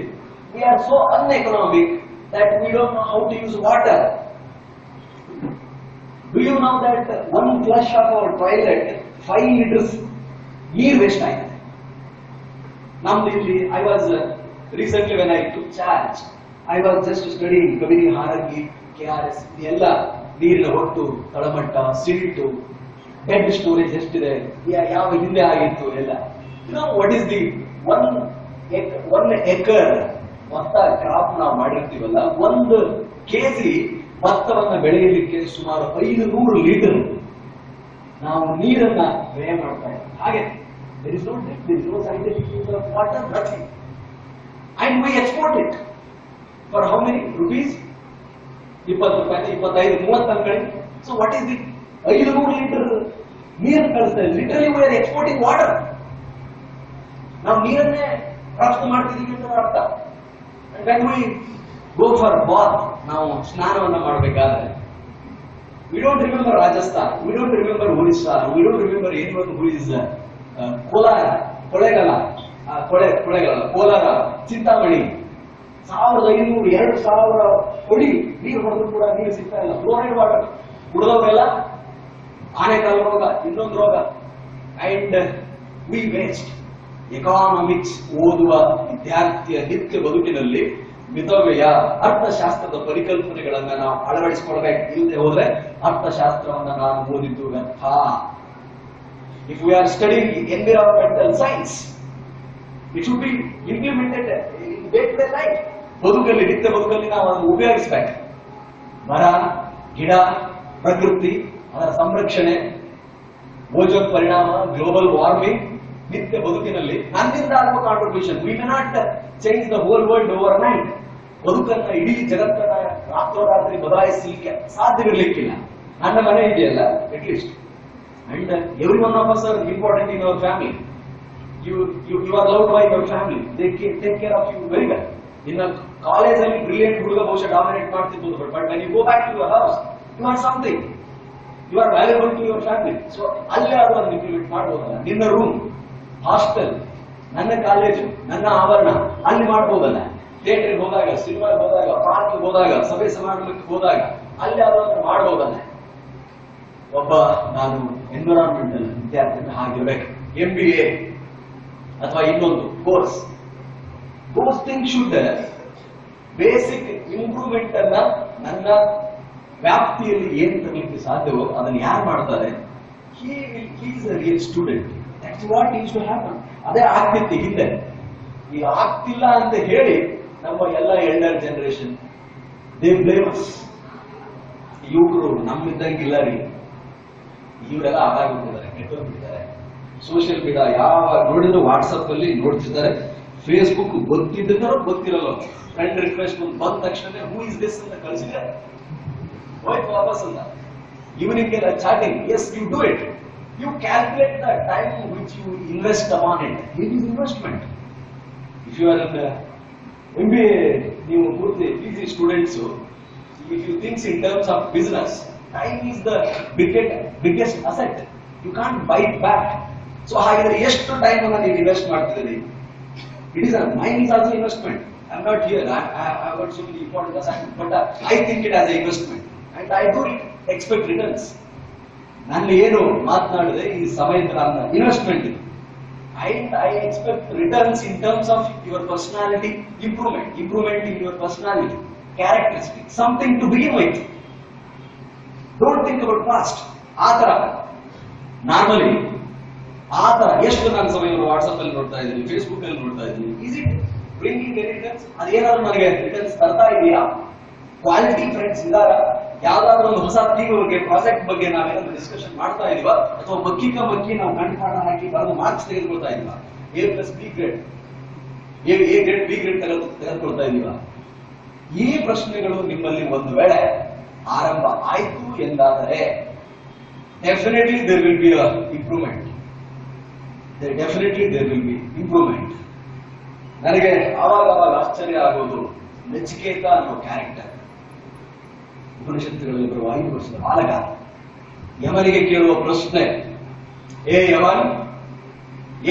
we are so uneconomic that we don't know how to use water. Do you know that one flush of our toilet 5 liters ನೀರು ವೇಸ್ಟ್ ಆಗಿದೆ? ನಮ್ದು ಇಲ್ಲಿ, I was recently when I took charge, I was just studying Kabini, Harangi, KRS, ಎಲ್ಲ ನೀರಿನ ಒಟ್ಟು, ತಳಮಟ್ಟ, silt, dead storage ಎಷ್ಟಿದೆ, ಯಾವ ಹಿಂದೆ ಆಗಿತ್ತು ಎಲ್ಲ. What is the one acre ಭತ್ತ ಕ್ರಾಪ್ ನಾವು ಮಾಡಿರ್ತೀವಲ್ಲ, 1 kg ಭತ್ತವನ್ನ ಬೆಳೆಯಲಿಕ್ಕೆ ಸುಮಾರು 500 ಲೀಟರ್ ನಾವು ನೀರನ್ನ ವ್ಯಯ ಮಾಡ್ತಾ ಇದ್ದೀವಿ. ಹಾಗೆ there is no scientific use of water, nothing, and we export it for how many rupees? 20 ರೂಪಾಯಿ, 25, 30 ಅನ್ಕೊಳ್ಳಿ. So what is the 500 litre ನೀರು ಕಳಿಸ್ತಾ ಇದ್ದೀವಿ. Literally we are exporting water. ನಾವು ನೀರನ್ನೇ ರಫ್ತು ಮಾಡ್ತಿದ್ದೀವಿ ಅಂತ ಅರ್ಥ. when we go for bath, ನಾವು ಸ್ನಾನವನ್ನ ಮಾಡಬೇಕಾದ್ರೆ we don't remember Rajasthan, we don't remember Odisha, we don't remember anyone who is Kollegal, Kolar, Chintamani, 1500, 2000 ಕೊಡಿ ನೀರು ಹೊಡೆದು ಕೂಡ ನೀರು ಸಿಗ್ತಾ ಇಲ್ಲ. ಫ್ಲೋರೈಡ್ ವಾಟರ್ ಕುಡಿದವರೆಲ್ಲ ಆನೆಕಾಲು ರೋಗ, ಇನ್ನೊಂದು ರೋಗ. And we waste. ಎಕಾನಮಿಕ್ಸ್ ಓದುವ ವಿದ್ಯಾರ್ಥಿಯ ನಿತ್ಯ ಬದುಕಿನಲ್ಲಿ ಮಿತವ್ಯಯ, ಅರ್ಥಶಾಸ್ತ್ರದ ಪರಿಕಲ್ಪನೆಗಳನ್ನ ನಾವು ಅಳವಡಿಸಿಕೊಳ್ಬೇಕು. ಇಲ್ಲದೆ ಹೋದ್ರೆ ಅರ್ಥಶಾಸ್ತ್ರವನ್ನ ನಾನು ಓದಿದ್ದು ವ್ಯರ್ಥ. If we are studying environmental science, it should be implemented in day to day life. ಬದುಕಲ್ಲಿ, ನಿತ್ಯ ಬದುಕಲ್ಲಿ ನಾವು ಅದನ್ನು ಉಪಯೋಗಿಸಬೇಕು. ಮರ, ಗಿಡ, ಪ್ರಕೃತಿ, ಅದರ ಸಂರಕ್ಷಣೆ, ಓಜೋನ್ ಪರಿಣಾಮ, ಗ್ಲೋಬಲ್ ವಾರ್ಮಿಂಗ್, ನಿತ್ಯ ಬದುಕಿನಲ್ಲಿ ನನ್ನಿಂದ ಆಗುವ contribution. We may not change the whole world overnight. ಬದುಕನ್ನ, ಇಡೀ ಜಗತ್ತನ್ನ ರಾತ್ರೋರಾತ್ರಿ ಬದಲಾಯಿಸಲಿಕ್ಕೆ ಸಾಧ್ಯವಿರಲಿಕ್ಕಿಲ್ಲ. ನನ್ನ ಮನೆ ಇದೆಯಲ್ಲ, at least, and every one of us are important in our family. You are loved by your family, they take care of you very well. ಇನ್ನು ಕಾಲೇಜಲ್ಲಿ ಬ್ರಿಲಿಯಂಟ್ ಹುಡುಗ ಬಹುಶಃ ಡಾಮಿನೇಟ್ ಮಾಡ್ತಿರ್ಬೋದು, but when you go back to your house, you are something, you are valuable to your family. So ಅಲ್ಲೇ ಅದನ್ನು implement ಮಾಡಬಹುದಲ್ಲ. ನಿನ್ನ room, hostel, ನನ್ನ college, ನನ್ನ ಆವರಣ, ಅಲ್ಲಿ ಮಾಡಬಹುದಲ್ಲ. ಥಿಯೇಟರ್ಗೆ ಹೋದಾಗ, ಸಿನಿಮಾಗೆ ಹೋದಾಗ, ಪಾರ್ಕ್ಗೆ ಹೋದಾಗ, ಸಭೆ ಸಮಾರಂಭಕ್ಕೆ ಹೋದಾಗ ಅಲ್ಲಿ ಅದನ್ನು ಮಾಡಬಹುದಲ್ಲ. ಒಬ್ಬ ನಾನು ಎನ್ವಿರಾನ್ಮೆಂಟಲ್ ವಿದ್ಯಾರ್ಥಿ ಹಾಗಿರ್ಬೇಕು, MBA ಅಥವಾ ಇನ್ನೊಂದು course, those thing should basic improvement ಅನ್ನ ನನ್ನ ವ್ಯಾಪ್ತಿಯಲ್ಲಿ ಏನ್ ತರಲಿಕ್ಕೆ ಸಾಧ್ಯವೋ ಅದನ್ನ ಯಾರು ಮಾಡ್ತಾರೆ, he is a real student. That's what needs to happen. ಅದೇ ಆಗ್ತಿತ್ತು ಹಿಂದೆ. ಈಗ ಆಗ್ತಿಲ್ಲ ಅಂತ ಹೇಳಿ ನಮ್ಮ ಎಲ್ಲ elder generation they blame us. ಯುವಕರು ನಮ್ಮಿದ್ದಂಗಿಲ್ಲ ರೀ, ಇವರೆಲ್ಲ ಹಾಗಾಗ್ಬಿಟ್ಟಿದ್ದಾರೆ, ಕೆಟ್ಟೋಗ್ಬಿಟ್ಟಿದ್ದಾರೆ. ಸೋಷಿಯಲ್ ಮೀಡಿಯಾ ಯಾವಾಗ ನೋಡಿದ್ರು ವಾಟ್ಸಪ್ ಅಲ್ಲಿ ನೋಡ್ತಿದ್ದಾರೆ, ಫೇಸ್ಬುಕ್ ಗೊತ್ತಿದ್ದಾರೋ ಗೊತ್ತಿರಲ್ಲ, ಫ್ರೆಂಡ್ ರಿಕ್ವೆಸ್ಟ್ ಬಂದ ತಕ್ಷಣ ಹೂ ಇಸ್ ದಿಸ್ ಅಂತ ಕಳಿಸಿದ್ರೆ ಹೋಯ್ತು ವಾಪಸ್ ಅಂತ. Evening chatting, yes, you do it. You calculate the time which you invest upon it. It is investment. If you are an MBA, you purely PG students, if you think in terms of business, time is the biggest asset. You can't buy it back. So, ಹಾಗಿದ್ರೆ ಎಷ್ಟು time ಅನ್ನು ನೀವು invest ಮಾಡ್ತಿದ್ದೀರಿ? It is mine is also investment. I am not here. I got so many important assignments, but I think it as an investment, and I do expect returns. ನಾನು ಏನು ಮಾತನಾಡಿದೆ ಈ ಸಮಯದ investment, and I expect returns in terms of your personality improvement in your personality, characteristics, something to begin with. Don't think about past. ಆತರ normally ಆತರ ಎಷ್ಟು ನಾನು ಸಮಯವನ್ನು WhatsApp ಅಲ್ಲಿ ನೋಡ್ತಾ ಇದ್ದೀನಿ, ಫೇಸ್ಬುಕ್ ಅಲ್ಲಿ ನೋಡ್ತಾ ಇದ್ದೀನಿ. Is it bringing returns? ಅದೇನಾದ್ರು ನನಗೆ ರಿಟರ್ನ್ಸ್ ತರ್ತಾ ಇದೆಯಾ? ಕ್ವಾಲಿಟಿ ಫ್ರೆಂಡ್ಸ್ ಇದಾರ? ಯಾವ್ದಾದ್ರು ಒಂದು ಹೊಸ ಥೀಮ್ ಬಗ್ಗೆ, ಪ್ರಾಜೆಕ್ಟ್ ಬಗ್ಗೆ ನಾವೇನಾದ್ರೂ ಡಿಸ್ಕಷನ್ ಮಾಡ್ತಾ ಇದೀವಾ? ಅಥವಾ ಮಕ್ಕಿ ನಾವು ಕಂಠಪಾಠ ಹಾಕಿ ಬರೆದು ಮಾರ್ಕ್ಸ್ ತೆಗೆದುಕೊಳ್ತಾ ಇದೀವಾ? A+B grade, A grade B grade ತೆಗೆದುಕೊಳ್ತಾ ಇದೀವಾ? ಈ ಪ್ರಶ್ನೆಗಳು ನಿಮ್ಮಲ್ಲಿ ಒಂದು ವೇಳೆ ಆರಂಭ ಆಯ್ತು ಎಂದಾದರೆ definitely there will be improvement. ನನಗೆ ಆವಾಗ ಆಶ್ಚರ್ಯ ಆಗೋದು ನಚಿಕೇತ ಅನ್ನೋ ಕ್ಯಾರೆಕ್ಟರ್. ಉಪನಿಷತ್ತುಗಳಲ್ಲಿ ಬರುವ 5 ವರ್ಷದ ಬಾಲಕ ಯಮನಿಗೆ ಕೇಳುವ ಪ್ರಶ್ನೆ, ಏ ಯಮನ್,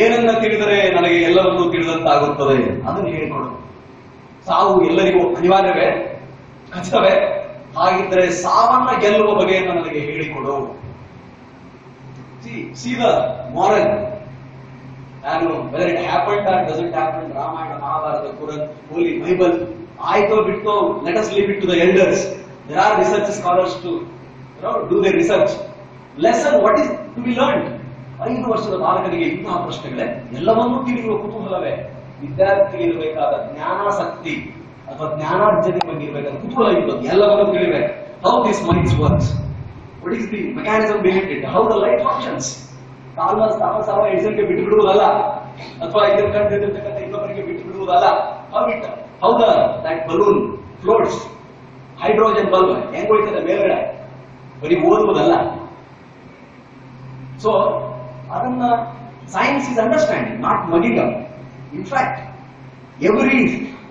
ಏನನ್ನ ತಿಳಿದರೆ ನನಗೆ ಎಲ್ಲವನ್ನೂ ತಿಳಿದಂತಾಗುತ್ತದೆ, ಅದನ್ನು ಹೇಳಿಕೊಡು. ಸಾವು ಎಲ್ಲರಿಗೂ ಅನಿವಾರ್ಯವೇ, ಖಚಿತವೇ? ಹಾಗಿದ್ದರೆ ಸಾವನ್ನ ಗೆಲ್ಲುವ ಬಗೆಯನ್ನು ನನಗೆ ಹೇಳಿಕೊಡು. See the moral. ನಾನು whether it happened or doesn't happen, Ramayana, Mahabharata, Quran, holy Bible ಆಯ್ತೋ ಬಿಟ್ಟೋ, let us leave it to the elders. There are research scholars to do their research. Lesson, what is to be learned? 5 ವರ್ಷದ ಬಾಲಕನಿಗೆ ಇಂತಹ ಪ್ರಶ್ನೆಗಳೇ, ಎಲ್ಲವನ್ನೂ ತಿಳಿಯುವ ಕುತೂಹಲವೇ ವಿದ್ಯಾರ್ಥಿಗೆ ಇರಬೇಕಾದ ಜ್ಞಾನಾಸಕ್ತಿ ಅಥವಾ ಜ್ಞಾನಾರ್ಜನೆ ಬಗ್ಗೆ ಇರಬೇಕಾದ ಕುತೂಹಲ ಇರೋದು. ಎಲ್ಲವನ್ನೂ ತಿಳಿಬೇಕು. How this mind works, what is the mechanism behind it, how the light functions. ತಾಮಸಾವ ಎಡ್ಸನ್ಗೆ ಬಿಟ್ಟು ಬಿಡುವುದಲ್ಲ, ಅಥವಾ ಇದರ ಕಂಡಿರ್ತಕ್ಕಂಥ ಇನ್ನೊಬ್ಬರಿಗೆ ಬಿಟ್ಟು ಬಿಡುವುದಲ್ಲ. How that balloon floats, hydrogen bulb ಹೆಂಗ್ ಹೋಯ್ತದೆ ಮೇಲ್ಗಡೆ, ಬರೀ ಓದುವುದಲ್ಲ. ಸೊ ಅದನ್ನ science is understanding, not mugging up. In fact every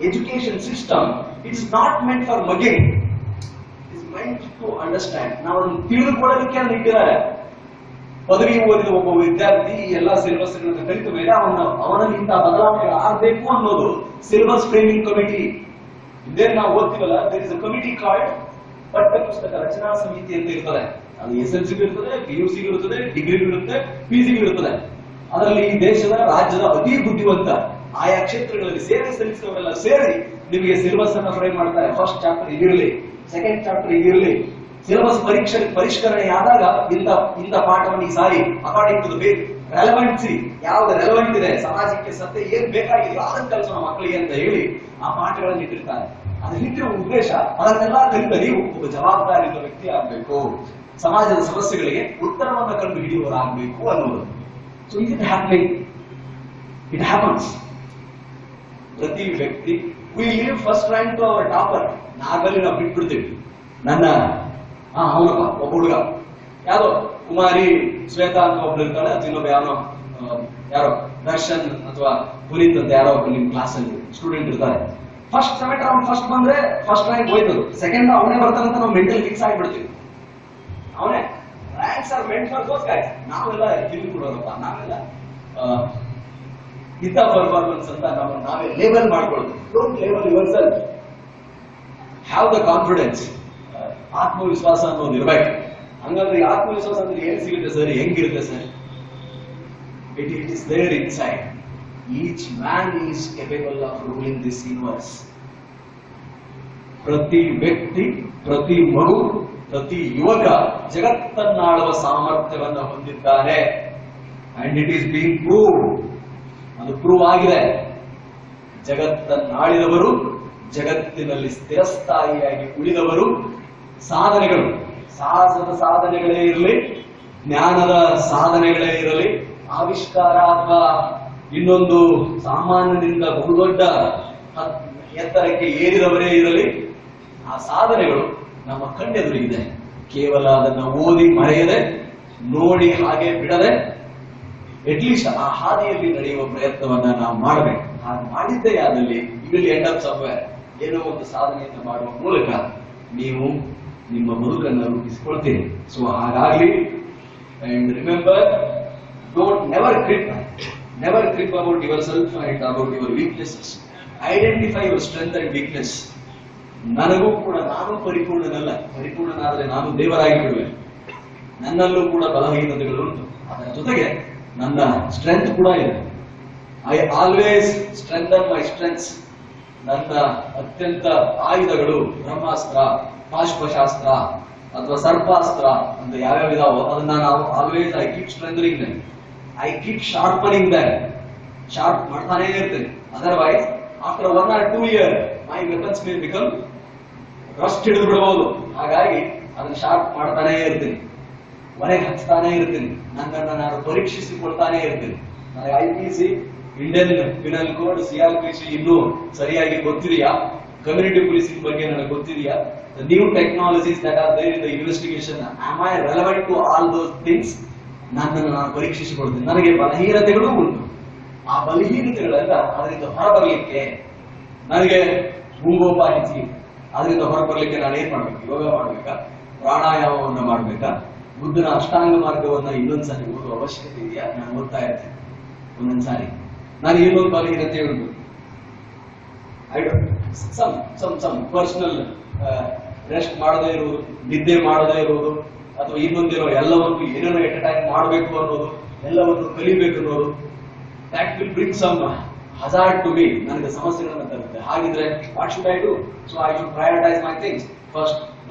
education system it is not meant for mugging, it is meant to understand. ನಾವು ಅದನ್ನು ತಿಳಿದುಕೊಳ್ಳಲಿಕ್ಕೆ ಅಂತ ಇಟ್ಟಿದ್ದಾರೆ. ಪದವಿ ಓದಿದ ಒಬ್ಬ ವಿದ್ಯಾರ್ಥಿ ಎಲ್ಲ ಸಿಲೆಬಸ್ ಕಲಿತ ಮೇಲೆ ಅವನಲ್ಲಿ ಇಂತಹ ಬದಲಾವಣೆಗಳು ಆಗಬೇಕು ಅನ್ನೋದು ಸಿಲೆಬಸ್ ಫ್ರೇಮಿಂಗ್ ಕಮಿಟಿ. ಇದೇನು ನಾವು ಓದ್ತೀವಲ್ಲ, there is a committee called ಪಠ್ಯ ಪುಸ್ತಕ ರಚನಾ ಸಮಿತಿ ಅಂತ ಇರ್ತದೆ. ಅದು SLC ಇರ್ತದೆ, PUC ಇರುತ್ತದೆ, ಡಿಗ್ರಿ ಇರುತ್ತೆ, PG ಇರುತ್ತದೆ. ಅದರಲ್ಲಿ ಈ ದೇಶದ ರಾಜ್ಯದ ಅತಿ ಬುದ್ಧಿವಂತ ಆಯಾ ಕ್ಷೇತ್ರಗಳಲ್ಲಿ ಸೇವೆ ಸಲ್ಲಿಸಿದವರೆಲ್ಲ ಸೇರಿ ನಿಮಗೆ ಸಿಲೆಬಸ್ ಅನ್ನ ಫ್ರೇಮ್ ಮಾಡ್ತಾರೆ. ಫಸ್ಟ್ ಚಾಪ್ಟರ್ ಇದಿರಲಿ, ಸೆಕೆಂಡ್ ಚಾಪ್ಟರ್ ಇದಿರಲಿ. ಸಿಲೆಬಸ್ ಪರಿಷ್ಕರಣೆ ಆದಾಗ ಇಂಥ ಪಾಠವನ್ನು ಈ ಸಾರಿ ಅಕಾರ್ಡಿಂಗ್ ಟು ದ ರೆಲೆವೆನ್ಸಿ, ಯಾವ್ದು ರೆಲೆವೆಂಟ್ ಇದೆ, ಸಮಾಜಕ್ಕೆ ಸತ್ಯ ಏನ್ ಬೇಕಾಗಿದೆಯೋ ಅದನ್ನ ಕಲಿಸೋಣ ಮಕ್ಕಳಿಗೆ ಅಂತ ಹೇಳಿ ಆ ಪಾಠಗಳನ್ನು ಇಟ್ಟಿರ್ತಾರೆ. ಅದರಲ್ಲಿಟ್ಟಿರುವ ಉದ್ದೇಶ ಅದನ್ನೆಲ್ಲ ಕಲಿತ ನೀವು ಒಬ್ಬ ಜವಾಬ್ದಾರಿಯುತ ವ್ಯಕ್ತಿ ಆಗಬೇಕು, ಸಮಾಜದ ಸಮಸ್ಯೆಗಳಿಗೆ ಉತ್ತರವನ್ನು ಕಂಡು ಹಿಡಿಯುವವರಾಗಬೇಕು ಅನ್ನೋದು. So it happening, it happens. ಪ್ರತಿ ವ್ಯಕ್ತಿ we leave first rank to our topper. ನಾಗಲ್ಲಿ ನಾವು ಬಿಟ್ಬಿಡ್ತೀವಿ. ನನ್ನ ಅವನಪ್ಪ ಒಬ್ಬ ಹುಡುಗ, ಯಾವ್ದೋ ಕುಮಾರಿ ಶ್ವೇತಾ ಅಂತ ಒಬ್ಳು ಇರ್ತಾಳೆ, ಅದು ಇನ್ನೊಬ್ಬ ಯಾರೋ ದರ್ಶನ್ ಅಥವಾ ಪುನೀತ್ ಅಂತ ಯಾರೋ ಒಬ್ಬ ನಿಮ್ ಕ್ಲಾಸ್ ಅಲ್ಲಿ ಸ್ಟೂಡೆಂಟ್ ಇರ್ತಾರೆ. ಫಸ್ಟ್ ಸೆಮೆಸ್ಟರ್ ಅವ್ನು ಫಸ್ಟ್ ಬಂದ್ರೆ ಫಸ್ಟ್ ರ್ಯಾಂಕ್ ಹೋಯ್ತದು, ಸೆಕೆಂಡ್ ಅವನೇ ಬರ್ತಾನಂತ ನಾವು ಮೆಂಟಲ್ ಫಿಕ್ಸ್ ಆಗಿಬಿಡ್ತೀವಿ. ಅವನೇ ranks R meant for those guys. ನಾವೆಲ್ಲ ಇಲ್ಲಿ ಕೊಡೋದಪ್ಪ, ನಾವೆಲ್ಲ ಹಿತ ಪರ್ಫಾರ್ಮೆನ್ಸ್ ಅಂತ ನಾವೇ ಲೇಬಲ್ ಮಾಡ್ಕೊಳ್ಳೋದು. Don't label your self, have the confidence. ಆತ್ಮವಿಶ್ವಾಸ ಅನ್ನೋದು ಇರಬೇಕು. ಹಂಗಂದ್ರೆ ಆತ್ಮವಿಶ್ವಾಸ ಅಂದ್ರೆ ಏನ್ ಸಿಗುತ್ತೆ ಸರ್, ಹೆಂಗಿರುತ್ತೆ sir? It is there inside. Each man is capable of ruling this universe. ಪ್ರತಿ ವ್ಯಕ್ತಿ, ಪ್ರತಿ ಮಗು, ಪ್ರತಿ ಯುವಕ ಜಗತ್ತನ್ನಾಳುವ ಸಾಮರ್ಥ್ಯವನ್ನು ಹೊಂದಿದ್ದಾನೆ. And it is being prove. ಅದು ಪ್ರೂವ್ ಆಗಿದೆ. ಜಗತ್ತನ್ನಾಳಿದವರು, ಜಗತ್ತಿನಲ್ಲಿ ಸ್ಥಿರಸ್ಥಾಯಿಯಾಗಿ ಉಳಿದವರು, ಸಾಧನೆಗಳು, ಸಾಹಸದ ಸಾಧನೆಗಳೇ ಇರಲಿ, ಜ್ಞಾನದ ಸಾಧನೆಗಳೇ ಇರಲಿ, ಆವಿಷ್ಕಾರ ಅಥವಾ ಇನ್ನೊಂದು ಸಾಮಾನ್ಯದಿಂದ ಬಹುದೊಡ್ಡ ಎತ್ತರಕ್ಕೆ ಏರಿದವರೇ ಇರಲಿ, ಆ ಸಾಧನೆಗಳು ನಮ್ಮ ಕಣ್ಣೆದುರಿಗಿದೆ. ಕೇವಲ ಅದನ್ನು ಓದಿ ಮರೆಯದೆ, ನೋಡಿ ಹಾಗೆ ಬಿಡದೆ, ಅಟ್ಲೀಸ್ಟ್ ಆ ಹಾದಿಯಲ್ಲಿ ನಡೆಯುವ ಪ್ರಯತ್ನವನ್ನ ನಾವು ಮಾಡಬೇಕು. ಹಾಗೆ ಮಾಡಿದ್ದೇ ಆದಲ್ಲಿ ವಿಲ್ ಎಂಡ್ ಅಪ್ ಸಮ್ವೇರ್. ಏನೋ ಒಂದು ಸಾಧನೆಯನ್ನು ಮಾಡುವ ಮೂಲಕ ನೀವು ನಿಮ್ಮ ಬದುಕನ್ನು ರೂಪಿಸಿಕೊಳ್ತೀರಿ. ಸೊ ಹಾಗಾಗ್ಲಿ. And remember, don't never crib about yourself and about your weaknesses. Identify your strength and weakness. ನನಗೂ ಕೂಡ, ನಾನು ಪರಿಪೂರ್ಣನಲ್ಲ, ಪರಿಪೂರ್ಣನಾದರೆ ನಾನು ದೇವರಾಗಿ ಬಿಡುವೆ. ನನ್ನಲ್ಲೂ ಕೂಡ ಬಲಹೀನತೆಗಳು ಉಂಟು, ಅದರ ಜೊತೆಗೆ ನನ್ನ ಸ್ಟ್ರೆಂತ್ ಕೂಡ ಇದೆ. I always strengthen my strengths. ನನ್ನ ಅತ್ಯಂತ ಆಯುಧಗಳು ಬ್ರಹ್ಮಾಸ್ತ್ರ, ಪಾಶ್ವಶಾಸ್ತ್ರ ಅಥವಾ ಸರ್ಪಾಸ್ತ್ರ ಅಂತ ಯಾವ್ಯಾವ ಇದಾವೋ ಅದನ್ನ ನಾವು always I keep strengthening them, I keep sharpening them. Sharp ಮಾಡ್ತಾನೇ ಇರ್ತೇನೆ. Otherwise after 1 or 2 years my weapons will become Rust ಹಿಡಿದು ಬಿಡಬಹುದು. ಹಾಗಾಗಿ ಅದನ್ನ ಶಾರ್ಪ್ ಮಾಡ್ತಾನೇ ಇರ್ತೀನಿ, ಮನೆಗೆ ಹಚ್ತಾನೆ ಇರ್ತೀನಿ, ನನ್ನನ್ನು ನಾನು ಪರೀಕ್ಷಿಸಿಕೊಳ್ತಾನೆ ಇರ್ತೀನಿ. ನನಗೆ IPC, Indian penal code, CRPC ಇನ್ನೂ ಸರಿಯಾಗಿ ಗೊತ್ತಿದೆಯಾ? ಕಮ್ಯುನಿಟಿ ಪೊಲೀಸಿಂಗ್ ಬಗ್ಗೆ ನನಗೆ ಗೊತ್ತಿದೆಯಾ? The new technologies that are there in the investigation, am I relevant to all those things? ನನ್ನನ್ನು ನಾನು ಪರೀಕ್ಷಿಸಿಕೊಳ್ತೀನಿ. ನನಗೆ ಬಲಹೀನತೆಗಳು ಉಂಟು. ಆ ಬಲಹೀನತೆಗಳೆಲ್ಲ ಅದರಿಂದ ಹೊರಬರಲಿಕ್ಕೆ ನನಗೆ ಮುಂಗೋಪಾಯಿಸಿ, ಅದರಿಂದ ಹೊರಬರಲಿಕ್ಕೆ ನಾನು ಏನ್ ಮಾಡ್ಬೇಕು? ಯೋಗ ಮಾಡ್ಬೇಕಾ? ಪ್ರಾಣಾಯಾಮವನ್ನು ಮಾಡ್ಬೇಕಾ? ಬುದ್ಧನ ಅಷ್ಟಾಂಗ ಮಾರ್ಗವನ್ನ ಇನ್ನೊಂದ್ಸಾರಿ ಓದುವ ಅವಶ್ಯಕತೆ ಇದೆಯಾ? ನಾನು ಓದ್ತಾ ಇರ್ತೇನೆ ಒಂದೊಂದ್ಸಾರಿ. ನಾನು ಇನ್ನೊಂದು ಬಲಹೀನತೆ ಉಂಟು. ಸಮ್ ಪರ್ಸನಲ್ ರೆಸ್ಟ್ ಮಾಡದೇ ಇರುವುದು, ನಿದ್ದೆ ಮಾಡದೇ ಇರುವುದು, ಅಥವಾ ಇನ್ನೊಂದಿರೋ ಎಲ್ಲವನ್ನು ಏನೇನೋ ಎಟ್ ಎ ಟೈಮ್ ಮಾಡಬೇಕು ಅನ್ನೋದು, ಎಲ್ಲವನ್ನು ಕಲಿಬೇಕು ಅನ್ನೋದು, that will bring some hazard to me. ನನಗೆ ಸಮಸ್ಯೆಗಳನ್ನು ತರುತ್ತೆ. ಹಾಗಿದ್ರೆ what should I do? So I should prioritize my things. First,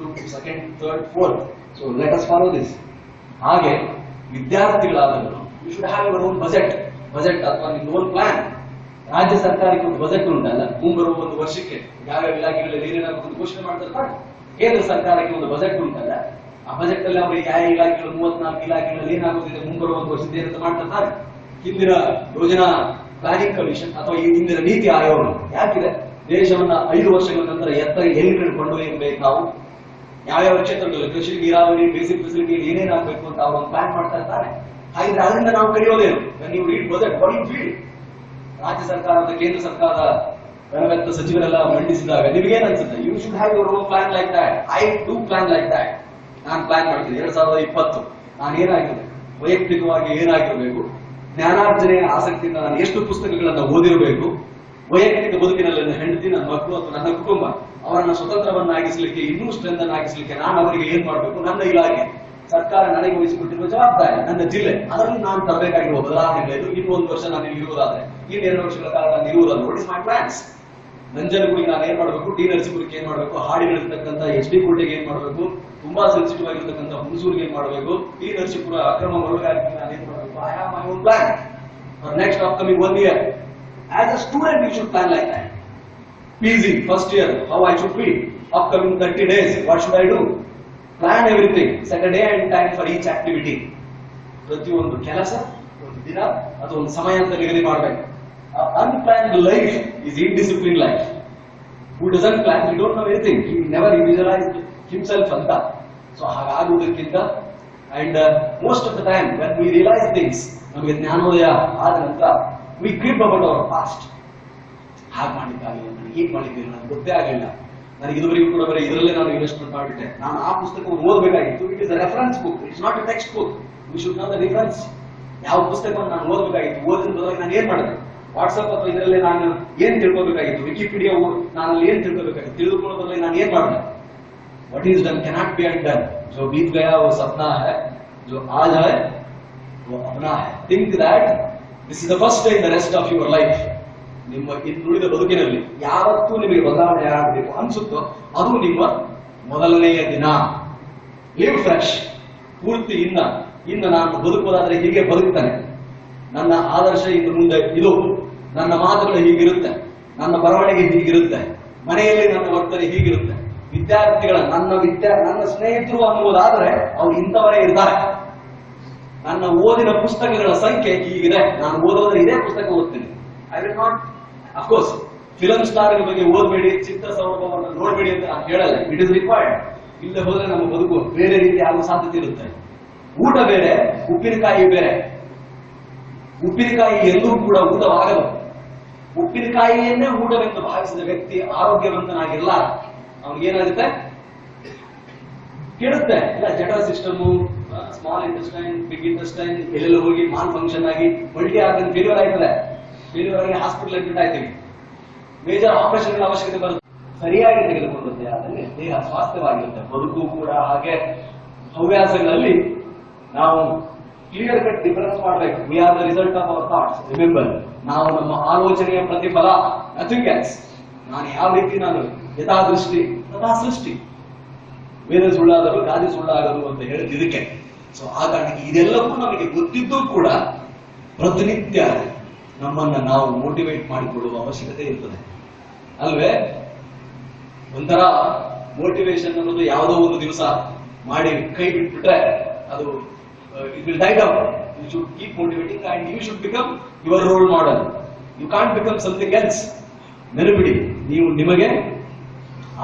second, third, fourth. So let us follow this. ಹಾಗೆ ವಿದ್ಯಾರ್ಥಿಗಳಾದವರು you should have your own budget ಅಥವಾ ನಿಮ್ಮ own plan. ರಾಜ್ಯ ಸರ್ಕಾರಕ್ಕೆ ಒಂದು budget ಉಂಟಲ್ಲ, ಮುಂಬರುವ ಒಂದು ವರ್ಷಕ್ಕೆ ಯಾವ್ಯಾವ ಇಲಾಖೆಗಳಲ್ಲಿ ಏನೇನಾಗುತ್ತೆ ಘೋಷಣೆ ಮಾಡ್ತಾರೆ. ಕೇಂದ್ರ ಸರ್ಕಾರಕ್ಕೆ ಒಂದು ಬಜೆಟ್ ಉಂಟಲ್ಲ, ಆ ಬಜೆಟ್ ಅಲ್ಲಿ ಅವರಿಗೆ ಯಾವ ಇಲಾಖೆಗಳು 34 ಇಲಾಖೆಗಳಲ್ಲಿ ಏನಾಗುತ್ತಿದೆ ಮುಂಬರುವ ಒಂದು ವರ್ಷದ ಏನಂತ ಮಾಡ್ತಾರೆ. ಹಿಂದಿನ ಯೋಜನಾ ಪ್ಲಾನಿಂಗ್ ಕಮಿಷನ್ ಅಥವಾ ಈ ಹಿಂದಿನ ನೀತಿ ಆಯೋಗ ಯಾಕಿದೆ? ದೇಶವನ್ನ 5 ವರ್ಷಗಳ ನಂತರ ಎತ್ತರ ಎಲ್ಲಿ ಕೊಂಡೊಯ್ಯಬೇಕು, ನಾವು ಯಾವ್ಯಾವ ಕ್ಷೇತ್ರಗಳಲ್ಲಿ ಕೃಷಿ, ನೀರಾವರಿ, ಬೇಸಿಕ್ ಫೆಸಿಲಿಟಿ ಏನೇನಾಗಬೇಕು ಅಂತ ಅವರು ಒಂದು ಪ್ಲಾನ್ ಮಾಡ್ತಾ ಇರ್ತಾರೆ. ಹಾಗಿದ್ರೆ ಅದರಿಂದ ನಾವು ಕಲಿಯೋದೇನು? ನೀವು read budget, what you feel? ರಾಜ್ಯ ಸರ್ಕಾರ ಮತ್ತು ಕೇಂದ್ರ ಸರ್ಕಾರ ಗಣವೆತ್ತ ಸಚಿವರೆಲ್ಲ ಮಂಡಿಸಿದಾಗ ನಿಮಗೇನ್ ಅನ್ಸುತ್ತೆ? You should have your own plan like that. I do plan like that. ನಾನು ಪ್ಲಾನ್ ಮಾಡ್ತೀನಿ 2020 ನಾನು ಏನಾಗಿದೆ, ವೈಯಕ್ತಿಕವಾಗಿ ಏನಾಗಿರಬೇಕು, ಜ್ಞಾನಾರ್ಜನೆಯ ಆಸಕ್ತಿಯಿಂದ ನಾನು ಎಷ್ಟು ಪುಸ್ತಕಗಳನ್ನು ಓದಿರಬೇಕು, ವೈಯಕ್ತಿಕ ಬದುಕಿನಲ್ಲಿ ನನ್ನ ಹೆಂಡತಿ, ನನ್ನ ಮಕ್ಕಳು ಅಥವಾ ನನ್ನ ಕುಟುಂಬ ಅವರನ್ನು ಸ್ವತಂತ್ರವನ್ನಾಗಿಸಲಿಕ್ಕೆ, ಇನ್ನೂ ಸ್ಟ್ರೆಂತ್ ಆಗಿಸಲಿಕ್ಕೆ ನಾನು ಅವರಿಗೆ ಏನ್ ಮಾಡಬೇಕು, ನನ್ನ ಇಲಾಖೆ, ಸರ್ಕಾರ ನನಗೆ ವಹಿಸಿಕೊಟ್ಟಿರುವ ಜವಾಬ್ದಾರಿ, ನನ್ನ ಜಿಲ್ಲೆ, ಅದರಲ್ಲಿ ನಾನು ತರಬೇಕಾಗಿರುವ ಬದಲಾವಣೆಗಳು. ಇನ್ನು 1 ವರ್ಷ ನಾನು ಇಲ್ಲಿ ಇರುವುದಾದ್ರೆ, ಇನ್ನು 2 ವರ್ಷಗಳ ಕಾಲ ನಾನು ಇರುವುದಾದ್ರೆ, ವಾಟ್ ಇಸ್ ಮೈ ಪ್ಲಾನ್ಸ್? ನಂಜನಗೂಡಿಗೆ ನಾನು ಏನ್ ಮಾಡಬೇಕು, ಟಿ ನರಸೀಪುರಕ್ಕೆ ಏನ್ ಮಾಡಬೇಕು, ಹಾಡಿಗಳಿರ್ತಕ್ಕಂಥ HD ಕೋಟೆಗೆ ಏನ್ ಮಾಡಬೇಕು, ತುಂಬಾ ಸೆನ್ಸಿಟಿವ್ ಆಗಿರ್ತಕ್ಕಂಥ ಹುಣಸೂರಿಗೆ ಏನ್ ಮಾಡಬೇಕು, ಟಿ ನರಸೀಪುರ ಅಕ್ರಮ ಮರಳುಗಾರಿಕೆಗೆ ನಾನು ಏನ್ ಮಾಡಬೇಕು. I have my own plan for next upcoming 1 year. As a student, you should plan like that. PG, first year, how I should be. Upcoming 30 days, what should I do? Plan everything. Set a day and time for each activity. ಪ್ರತಿಯೊಂದು ಕೆಲಸ, ಒಂದು ದಿನ ಅಥವಾ ಒಂದು ಸಮಯ ಅಂತ ನಿಗದಿ ಮಾಡಬೇಕು. Unplanned life is indisciplined life. Who doesn't plan, he don't know anything. He never visualized himself ಅಂತ. So ಹಾಗಾಗುವುದಕ್ಕಿಂತ, and most of the time when we realize things, ನಮಗೆ ಜ್ಞಾನೋದಯ ಆದ ನಂತರ we crib about our past. ಹಾಗೆ ಮಾಡಿದ್ದಾಗಲಿಲ್ಲ, ನನಗೆ ಹೀಗೆ ಮಾಡಿದ್ದಿಲ್ಲ, ನನಗೆ ಗೊತ್ತೇ ಆಗಲಿಲ್ಲ, ನನಗೆ ಇದುವರೆಗೂ ಕೂಡ ಬರೀ ಇದರಲ್ಲೇ ನಾನು ಇನ್ವೆಸ್ಟ್ಮೆಂಟ್ ಮಾಡಿಬಿಟ್ಟೆ, ನಾನು ಆ ಪುಸ್ತಕವನ್ನು ಓದಬೇಕಾಗಿತ್ತು. It is a reference book, it's not a textbook. We should know the difference. ಯಾವ ಪುಸ್ತಕವನ್ನು ನಾನು ಓದಬೇಕಾಗಿತ್ತು, ಓದಿನ ಬದಲಾಗಿ ನಾನು ಏನ್ ಮಾಡಿದೆ, ವಾಟ್ಸ್ಆಪ್ ಅಥವಾ ಇದರಲ್ಲೇ ನಾನು ಏನ್ ತಿಳ್ಕೋಬೇಕಾಗಿತ್ತು, ವಿಕಿಪೀಡಿಯಾ ನಾನು ಅಲ್ಲಿ ಏನ್ ತಿಳ್ಕೋಬೇಕಾಗಿತ್ತು, ತಿಳಿದುಕೊಳ್ಳೋ ಬದಲಾಗಿ ನಾನು ಏನ್ ಮಾಡಿದೆ. What is done cannot be undone. जो बीत गया वो सपना है, जो आज है वो अपना है. Think that this is the first day in the rest of your life. ನಿಮ್ಮ ಇನ್ನುಳಿದ ಬದುಕಿನಲ್ಲಿ ಯಾವತ್ತೂ ನಿಮಗೆ ಬದಲಾವಣೆ ಆಗಬೇಕು ಅನ್ಸುತ್ತೋ ಅದು ನಿಮ್ಮ ಮೊದಲನೆಯ ದಿನ. Live fresh. ಪೂರ್ತಿ ಇನ್ನು ನಾನು ಬದುಕುವುದಾದ್ರೆ ಹೀಗೆ ಬದುಕ್ತಾನೆ, ನನ್ನ ಆದರ್ಶ ಇನ್ನು ಮುಂದೆ ಇದು, ನನ್ನ ಮಾತುಗಳು ಹೀಗಿರುತ್ತೆ, ನನ್ನ ಬರವಣಿಗೆ ಹೀಗಿರುತ್ತೆ, ಮನೆಯಲ್ಲಿ ನನ್ನ ವರ್ತನೆ ಹೀಗಿರುತ್ತೆ. ವಿದ್ಯಾರ್ಥಿಗಳ ನನ್ನ ಸ್ನೇಹಿತರು ಅನ್ನುವುದಾದರೆ ಅವ್ರು ಇಂಥವರೇ ಇರ್ತಾರೆ. ನನ್ನ ಓದಿನ ಪುಸ್ತಕಗಳ ಸಂಖ್ಯೆ ಹೀಗಿದೆ, ನಾನು ಓದೋದ್ರೆ ಇದೇ ಪುಸ್ತಕ ಓದ್ತೀನಿ. I will not, of course film star ಬಗ್ಗೆ ಓದ್ಬೇಡಿ, ಚಿತ್ರ ಸೌರಭವನ್ನು ನೋಡ್ಬೇಡಿ ಅಂತ ನಾನು ಹೇಳಲ್ಲ. It is required. ಇಲ್ಲದೆ ಹೋದ್ರೆ ನಮ್ಮ ಬದುಕು ಬೇರೆ ರೀತಿ ಆಗುವ ಸಾಧ್ಯತೆ ಇರುತ್ತೆ. ಊಟ ಬೇರೆ, ಉಪ್ಪಿನಕಾಯಿ ಬೇರೆ. ಉಪ್ಪಿನಕಾಯಿ ಎಲ್ಲೂ ಕೂಡ ಊಟವಾಗದು. ಉಪ್ಪಿನಕಾಯಿಯನ್ನೇ ಊಟವೆಂದು ಭಾವಿಸಿದ ವ್ಯಕ್ತಿ ಆರೋಗ್ಯವಂತನಾಗಿರಲ್ಲ. ಅವನಿಗೇನಾಗುತ್ತೆ, ಕೆಡುತ್ತೆ. ಇಲ್ಲ, ಜಠರ system, small intestine, big intestine ಎಲ್ಲೆಲ್ಲ ಹೋಗಿ ಮಾಲ್ ಫಂಕ್ಷನ್ ಆಗಿ ಮಲ್ಟಿ ಆರ್ಗನ್ ಫೇಲ್ಯೂರ್ ಆಯ್ತದೆ. ಫೇಲ್ಯೂರ್ ಆಗಿ ಹಾಸ್ಪಿಟಲ್ ಅಡ್ಮಿಟ್ ಆಯ್ತೀವಿ. ಮೇಜರ್ ಆಪರೇಷನ್ ಅವಶ್ಯಕತೆ ಬರುತ್ತೆ. ಸರಿಯಾಗಿ ತೆಗೆದುಕೊಳ್ಳುತ್ತೆ, ಆದರೆ ದೇಹ ಸ್ವಾಸ್ಥ್ಯವಾಗಿರುತ್ತೆ. ಬದುಕು ಕೂಡ ಹಾಗೆ. ಹವ್ಯಾಸಗಳಲ್ಲಿ ನಾವು ಕ್ಲಿಯರ್ ಕಟ್ ಡಿಫರೆನ್ಸ್ ಮಾಡಬೇಕು. We are the result of our thoughts. Remember, ನಾವು ನಮ್ಮ ಆಲೋಚನೆಯ ಪ್ರತಿಫಲ, ನಥಿಂಗ್ ಎಲ್ಸ್. ನಾನು ಯಾವ ರೀತಿ ನಾನು ಯಥಾದೃಷ್ಟಿ ತಥಾ ಸೃಷ್ಟಿ. ವೇದ ಸುಳ್ಳಾದರು ಗಾದಿ ಸುಳ್ಳಾಗದು ಅಂತ ಹೇಳಿದ ಇದಕ್ಕೆ. ಸೊ ಆ ಕಾರಣಕ್ಕೆ ಇದೆಲ್ಲವೂ ನಮಗೆ ಗೊತ್ತಿದ್ದು ಕೂಡ ಪ್ರತಿನಿತ್ಯ ನಮ್ಮನ್ನ ನಾವು ಮೋಟಿವೇಟ್ ಮಾಡಿಕೊಳ್ಳುವ ಅವಶ್ಯಕತೆ ಇರ್ತದೆ ಅಲ್ವೇ? ಒಂಥರ ಮೋಟಿವೇಶನ್ ಅನ್ನೋದು ಯಾವುದೋ ಒಂದು ದಿವಸ ಮಾಡಿ ಕೈ ಬಿಟ್ಬಿಟ್ರೆ ಅದು it will die down. You should keep motivating and you should become your role model. You can't become something else. ನೆನಪಿಡಿ, ನೀವು ನಿಮಗೆ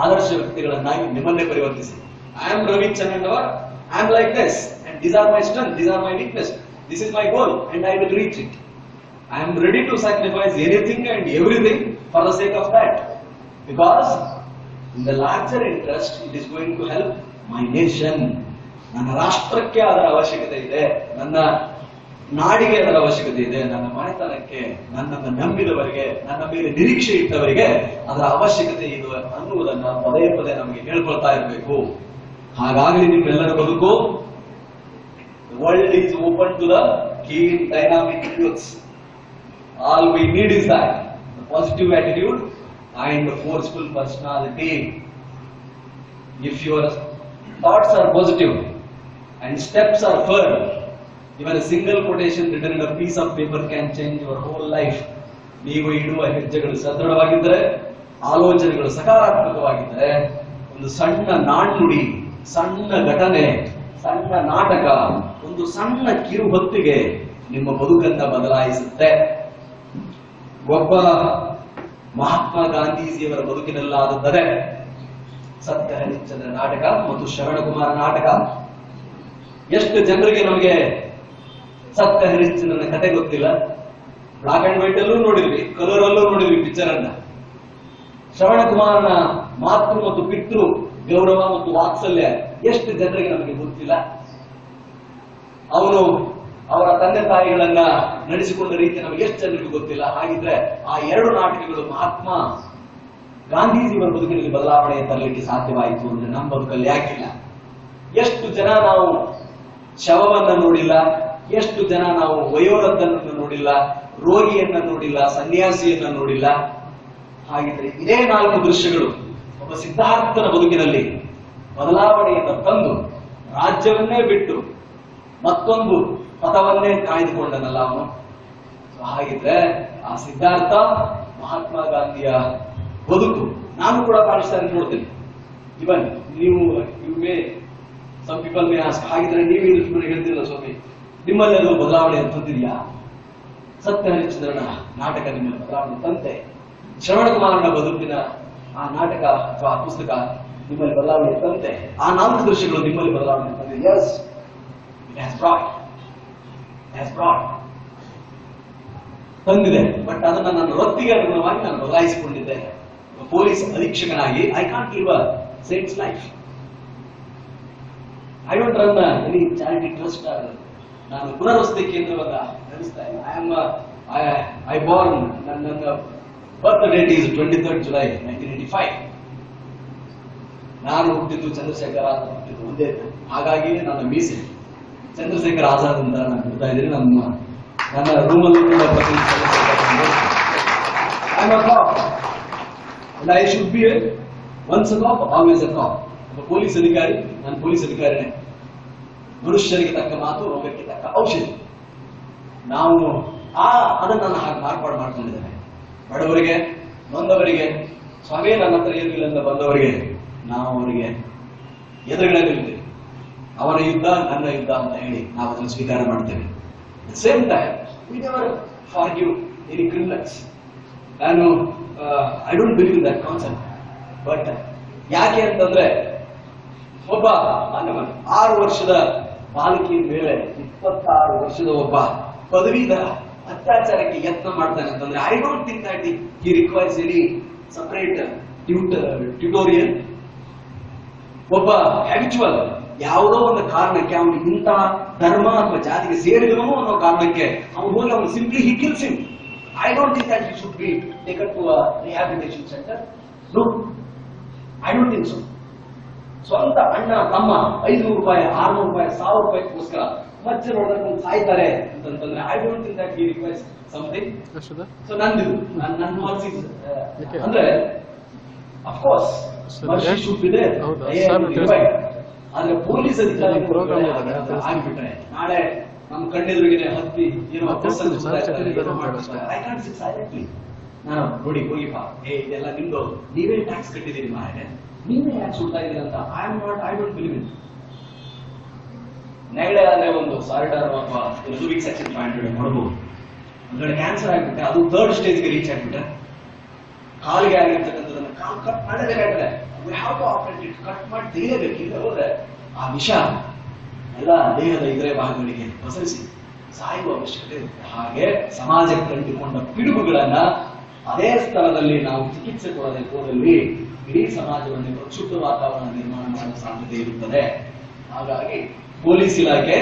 ಆದರ್ಶ ವ್ಯಕ್ತಿಗಳನ್ನಾಗಿ ನಿಮ್ಮನ್ನೇ ಪರಿವರ್ತಿಸಿ. I am Ravi Channannavar, I am like this and these are my strength, these are my weakness, this is my goal and I will reach it. I am ready to sacrifice anything and everything for the sake of that, because in the larger interest it is going to help my nation. ನನ್ನ ರಾಷ್ಟ್ರಕ್ಕೆ ಅದರ ಅವಶ್ಯಕತೆ ಇದೆ, ನನ್ನ ನಾಡಿಗೆ ಅದರ ಅವಶ್ಯಕತೆ ಇದೆ, ನನ್ನ ಮನೆತನಕ್ಕೆ, ನನ್ನನ್ನು ನಂಬಿದವರಿಗೆ, ನನ್ನ ಮೇಲೆ ನಿರೀಕ್ಷೆ ಇಟ್ಟವರಿಗೆ ಅದರ ಅವಶ್ಯಕತೆ ಇದೆ ಅನ್ನುವುದನ್ನ ಪದೇ ಪದೇ ನಮಗೆ ಹೇಳ್ಕೊಳ್ತಾ ಇರಬೇಕು. ಹಾಗಾಗಿ ನಿಮ್ಮೆಲ್ಲರ ಬದುಕು, the world is open to the keen dynamic youths. All we need is that the positive attitude and the forceful personality. If your thoughts are positive and steps are firm, even a single quotation written in a piece of paper can change your whole life. ನೀವು ಇಡುವ ಹೆಜ್ಜೆಗಳು ಸದೃಢವಾಗಿದ್ದರೆ, ಆಲೋಚನೆಗಳು ಸಕಾರಾತ್ಮಕವಾಗಿದ್ದರೆ, ಒಂದು ಸಣ್ಣ ನಾಣ್ಣುಡಿ, ಸಣ್ಣ ಘಟನೆ, ಸಣ್ಣ ನಾಟಕ, ಒಂದು ಸಣ್ಣ ಕಿರು ಹೊತ್ತಿಗೆ ನಿಮ್ಮ ಬದುಕನ್ನ ಬದಲಾಯಿಸುತ್ತೆ. ಒಬ್ಬ ಮಹಾತ್ಮ ಗಾಂಧೀಜಿಯವರ ಬದುಕಿನಲ್ಲಾದರೆ ಸತ್ಯ ಹರಿಶ್ಚಂದ್ರ ನಾಟಕ ಮತ್ತು ಶ್ರವಣಕುಮಾರ ನಾಟಕ. ಎಷ್ಟು ಜನರಿಗೆ ನಮಗೆ ಸತ್ಯ ಹರಿಶ್ಚಂದ್ರನ ಕತೆ ಗೊತ್ತಿಲ್ಲ. ಬ್ಲಾಕ್ ಅಂಡ್ ವೈಟ್ ಅಲ್ಲೂ ನೋಡಿದ್ವಿ, ಕಲರ್ ಅಲ್ಲೂ ನೋಡಿದ್ವಿ ಪಿಕ್ಚರ್ ಅನ್ನ. ಶ್ರವಣಕುಮಾರನ ಮಾತೃ ಮತ್ತು ಪಿತೃ ಗೌರವ ಮತ್ತು ವಾತ್ಸಲ್ಯ ಎಷ್ಟು ಜನರಿಗೆ ನಮಗೆ ಗೊತ್ತಿಲ್ಲ. ಅವನು ಅವರ ತಂದೆ ತಾಯಿಗಳನ್ನ ನಡೆಸಿಕೊಂಡ ರೀತಿ ನಮಗೆ ಎಷ್ಟು ಜನರಿಗೆ ಗೊತ್ತಿಲ್ಲ. ಹಾಗಿದ್ರೆ ಆ ಎರಡು ನಾಟಕಗಳು ಮಹಾತ್ಮ ಗಾಂಧೀಜಿಯವರ ಬದುಕಿನಲ್ಲಿ ಬದಲಾವಣೆ ತರಲಿಕ್ಕೆ ಸಾಧ್ಯವಾಯಿತು ಅಂದ್ರೆ ನಮ್ಮ ಬದುಕಲ್ಲಿ ಯಾಕಿಲ್ಲ? ಎಷ್ಟು ಜನ ನಾವು ಶವವನ್ನ ನೋಡಿಲ್ಲ, ಎಷ್ಟು ಜನ ನಾವು ವಯೋವೃದ್ಧನನ್ನು ನೋಡಿಲ್ಲ, ರೋಗಿಯನ್ನ ನೋಡಿಲ್ಲ, ಸನ್ಯಾಸಿಯನ್ನ ನೋಡಿಲ್ಲ. ಹಾಗಿದ್ರೆ ಇದೇ 4 ದೃಶ್ಯಗಳು ಒಬ್ಬ ಸಿದ್ಧಾರ್ಥನ ಬದುಕಿನಲ್ಲಿ ಬದಲಾವಣೆಯನ್ನು ತಂದು ರಾಜ್ಯವನ್ನೇ ಬಿಟ್ಟು ಮತ್ತೊಂದು ಪಥವನ್ನೇ ಕಾಯ್ದುಕೊಂಡನಲ್ಲ ಅವನು. ಹಾಗಿದ್ರೆ ಆ ಸಿದ್ಧಾರ್ಥ ಮಹಾತ್ಮ ಗಾಂಧಿಯ ಬದುಕು ನಾನು ಕೂಡ ಪಾಕಿಸ್ತಾನ ನೋಡ್ತೀನಿ. ಇವನ್ ನೀವು ಸಮ್ ಪೀಪಲ್ ಮೇ ಆಸ್ಕ್, ಹಾಗಿದ್ರೆ ನೀವು ಹೇಳ್ತಿರಲ್ಲ ಸ್ವಾಮಿ, ನಿಮ್ಮಲ್ಲೆಲ್ಲೂ ಬದಲಾವಣೆ ತಂದಿದ್ಯಾ? ಸತ್ಯ ಹರಿಶ್ಚಂದ್ರನ ನಾಟಕ ನಿಮ್ಮಲ್ಲಿ ಬದಲಾವಣೆ ತಂತೆ, ಶ್ರವಣಕುಮಾರನ ಬದುಕಿನ ಆ ನಾಟಕ ಅಥವಾ ಆ ಪುಸ್ತಕ ನಿಮ್ಮಲ್ಲಿ ಬದಲಾವಣೆ ತಂತೆ, ಆ 4 ದೃಶ್ಯಗಳು ನಿಮ್ಮಲ್ಲಿ ಬದಲಾವಣೆ ತಂದೆ. ಎಸ್, ಇಟ್ ಹ್ಯಾಸ್ ಬ್ರಾಟ್ ತಂದಿದೆ. ಬಟ್ ಅದನ್ನ ನನ್ನ ವೃತ್ತಿಗೆ ಅನುಗುಣವಾಗಿ ನಾನು ಬದಲಾಯಿಸಿಕೊಂಡಿದ್ದೆ. ಪೊಲೀಸ್ ಅಧೀಕ್ಷಕನಾಗಿ I can't live a saint's life. I don't run any charity trust. ನಾನು ಪುನರ್ವಸತಿ ಕೇಂದ್ರವನ್ನ ನಡೆಸ್ತಾ ಇಲ್ಲ. ಐ ಬಾರ್ನ್, ನನ್ನ ಬರ್ತ್ ಡೇಟ್ ಈಸ್ 23rd July 1985. ನಾನು ಹುಟ್ಟಿದ್ದು ಚಂದ್ರಶೇಖರ್ ಆಜಾದ್ ಹುಟ್ಟಿದ್ದು ಒಂದೇ, ಹಾಗಾಗಿ ನನ್ನ ಮೀಸೆ ಚಂದ್ರಶೇಖರ್ ಆಜಾದ್ ಅಂತ ನಾನು ಬಿಡ್ತಾ ಇದ್ದೀನಿ. ನನ್ನ ರೂಮಲ್ಲೂ ಕೂಡ I should be once a cop always a cop. ಒಬ್ಬ ಪೊಲೀಸ್ ಅಧಿಕಾರಿ, ನಾನು ಪೊಲೀಸ್ ಅಧಿಕಾರಿನೇ. ಮನುಷ್ಯರಿಗೆ ತಕ್ಕ ಮಾತು, ರೋಗಕ್ಕೆ ತಕ್ಕ ಔಷಧಿ. ನಾವು ಅದನ್ನ ನಾನು ಹಾಗೆ ಮಾರ್ಪಾಡು ಮಾಡ್ಕೊಂಡಿದ್ದೇನೆ. ಬಡವರಿಗೆ, ನೊಂದವರಿಗೆ, ಸ್ವಾಮಿ ನನ್ನ ಹತ್ರ ಏನಿಲ್ಲ ಅಂತ ಬಂದವರಿಗೆ ನಾವು ಅವರಿಗೆ ಎದುರುಗಡೆ ನಿಲ್ತೇವೆ. ಅವರ ಯುದ್ಧ ನನ್ನ ಯುದ್ಧ ಅಂತ ಹೇಳಿ ನಾವು ಅದನ್ನು ಸ್ವೀಕಾರ ಮಾಡ್ತೇವೆ. Same time we never forgive any criminals. ನಾನು I don't believe in that concept. But ಯಾಕೆ ಅಂತಂದ್ರೆ ಒಬ್ಬ 6 ವರ್ಷದ ಬಾಲಕಿಯ ಮೇಲೆ 26 ವರ್ಷದ ಒಬ್ಬ ಪದವೀಧರ ಅತ್ಯಾಚಾರಕ್ಕೆ ಯತ್ನ ಮಾಡ್ತಾನೆ ಅಂತಂದ್ರೆ I don't think that he requires any separate tutorial. ಒಬ್ಬ ಹ್ಯಾಬಿಚುವಲ್ ಯಾವುದೋ ಒಂದು ಕಾರಣಕ್ಕೆ ಅವನು ಇಂಥ ಧರ್ಮ ಅಥವಾ ಜಾತಿಗೆ ಸೇರಿದವನು ಅನ್ನೋ ಕಾರಣಕ್ಕೆ ಅವನು ಹೋಗಿ ಅವನು simply he kills him. I don't think that he should be taken to a rehabilitation centre. No, I don't think so. ಸ್ವಂತ ಅಣ್ಣ ತಮ್ಮ 500 ರೂಪಾಯಿ 600 ರೂಪಾಯಿ 1000 ರೂಪಾಯಿಗೋಸ್ಕರ ಮಚ್ಚ ನೋಡೋದಕ್ಕೆ ಸಾಯ್ತಾರೆ ಅಂತಂದ್ರೆ I don't think that he requires something. So ನಂದಿದು ನನ್ನ ಮಾರ್ಕ್ಸ್ ಅಂದ್ರೆ of course mercy should be there. ಆದ್ರೆ ಪೊಲೀಸ್ ಅಧಿಕಾರಿ ಆಗ್ಬಿಟ್ರೆ ನಾಳೆ ನಮ್ಮ ಕಣ್ಣೆದುರಿಗೆ ಹತ್ತಿ ಏನೋ ಐ ಕಾಂಟ್ ಸಿಟ್ ಸೈಲೆಂಟ್ಲಿ. ನಾನು ನೋಡಿ ಹೋಗಿಪ್ಪ, ಇದೆಲ್ಲ ನಿಮ್ದು, ನೀವೇ ಟ್ಯಾಕ್ಸ್ ಕಟ್ಟಿದ್ದೀರಿ ಮಾರೆ, ನೀವೇ ಯಾಕೆ ಸುಡ್ತಾ ಇದ್ದೀರಿ ಅಂತ ಐ ಡೋಂಟ್ ಬಿಲೀವ್ ಇನ್. ನೆಗಡೆ ಆದ್ರೆ ಒಂದು ಸಾರಿಡಾರ್ ಅಥವಾ ರುಬಿಕ್ ಸೆಕ್ಷನ್ ಪಾಯಿಂಟ್ ಮಾಡಬಹುದು. ಒಂದ್ ಕಡೆ ಕ್ಯಾನ್ಸರ್ ಆಗ್ಬಿಟ್ಟೆ, ಅದು 3rd ಸ್ಟೇಜ್ಗೆ ರೀಚ್ ಆಗ್ಬಿಟ್ಟೆ, ಕಾಲಿಗೆ ಆಗಿರ್ತಕ್ಕಂಥದನ್ನ ಕಟ್ ಮಾಡಬೇಕಾದ್ರೆ ಕಟ್ ಮಾಡಿ ತೆಗೆಯಬೇಕು. ಇಲ್ಲ ಹೋದ್ರೆ ಆ ವಿಷ ಎಲ್ಲ ದೇಹದ ಇತರೆ ಭಾಗಗಳಿಗೆ ಪಸರಿಸಿ ಸಾಯುವ ಅವಶ್ಯಕತೆ ಇರುತ್ತೆ. ಹಾಗೆ ಸಮಾಜಕ್ಕೆ ಕಂಡುಕೊಂಡ ಪಿಡುಗುಗಳನ್ನ ಅದೇ ಸ್ಥಳದಲ್ಲಿ ನಾವು ಚಿಕಿತ್ಸೆ ಕೊಡದೆ ಹೋದಲ್ಲಿ ಇಡೀ ಸಮಾಜವನ್ನು ಪ್ರಕ್ಷುಬ್ಧ ವಾತಾವರಣ ನಿರ್ಮಾಣ ಮಾಡುವ ಸಾಧ್ಯತೆ ಇರುತ್ತದೆ. ಹಾಗಾಗಿ ಪೊಲೀಸ್ ಇಲಾಖೆ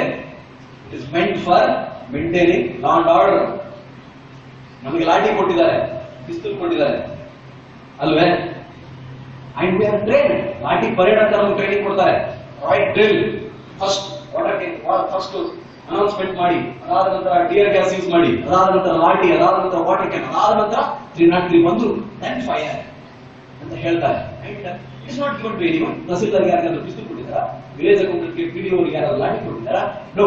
it is meant for maintaining law and order. ನಮಗೆ ಲಾಠಿ ಕೊಟ್ಟಿದ್ದಾರೆ, ಪಿಸ್ತೂಲ್ ಕೊಟ್ಟಿದ್ದಾರೆ ಅಲ್ವೇ? And we are train. Lathi parade ಅಂತ ನಮ್ಗೆ ಟ್ರೈನಿಂಗ್ ಕೊಡ್ತಾರೆ. ರಾಯಟ್ ಡ್ರಿಲ್ ಫಸ್ಟ್ ಫಸ್ಟ್ ಅನೌನ್ಸ್ಮೆಂಟ್ ಮಾಡಿ, ಅದಾದ ನಂತರ ಟಿಯರ್ ಗ್ಯಾಸ್ ಯೂಸ್ ಮಾಡಿ, ಅದಾದ ನಂತರ ಲಾಠಿ, ಅದಾದ ನಂತರ ವಾಟರ್ ಕ್ಯಾನ್, ಅದಾದ ನಂತರ 303 ಬಂದು ದೆನ್ ಫೈರ್ ಅಂತ ಹೇಳ್ತಾರೆ. It's not given to anyone. Tahsildar ಯಾರಿಗಾದ್ರೂ ಪಿಸ್ತೂಲ್ ಕೊಟ್ಟಿದ್ದಾರಾ? ವಿಲೇಜ್ ಅಕೌಂಟೆಂಟ್ಗೆ PDO ಅವರಿಗೆ ಯಾರಾದ್ರೂ ಲಾಠಿ ಕೊಟ್ಟಿದ್ದಾರಾ? No.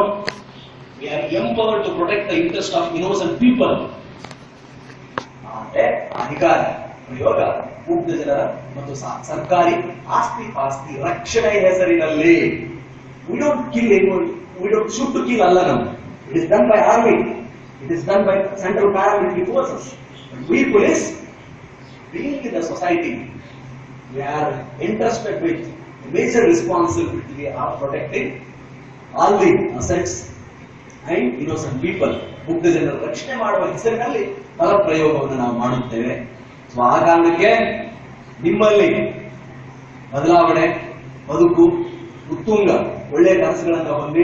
We are empowered to protect the interest of innocent people. ಅಂದ್ರೆ ಅಧಿಕಾರ ಪ್ರಯೋಗ ಮುಗ್ಧ ಜನರ ಮತ್ತು ಸರ್ಕಾರಿ ಆಸ್ತಿ ಪಾಸ್ತಿ ರಕ್ಷಣೆ ಹೆಸರಿನಲ್ಲಿ we don't kill anyone, we don't shoot to kill Allah now. It is done by army, it is done by central paramilitary forces. But we police, being in the society, we are entrusted with a major responsibility of protecting all the assets and innocent people. ಮುಗ್ಧ ಜನರ ರಕ್ಷಣೆ ಮಾಡುವ ಹೆಸರಿನಲ್ಲಿ ಬಲ ಪ್ರಯೋಗವನ್ನು ನಾವು ಮಾಡುತ್ತೇವೆ. So ಆ ಕಾರಣಕ್ಕೆ ನಿಮ್ಮಲ್ಲಿ ಬದಲಾವಣೆ, ಬದುಕು, ಉತ್ತುಂಗ, ಒಳ್ಳೆ ಕನಸುಗಳನ್ನ ಹೊಂದಿ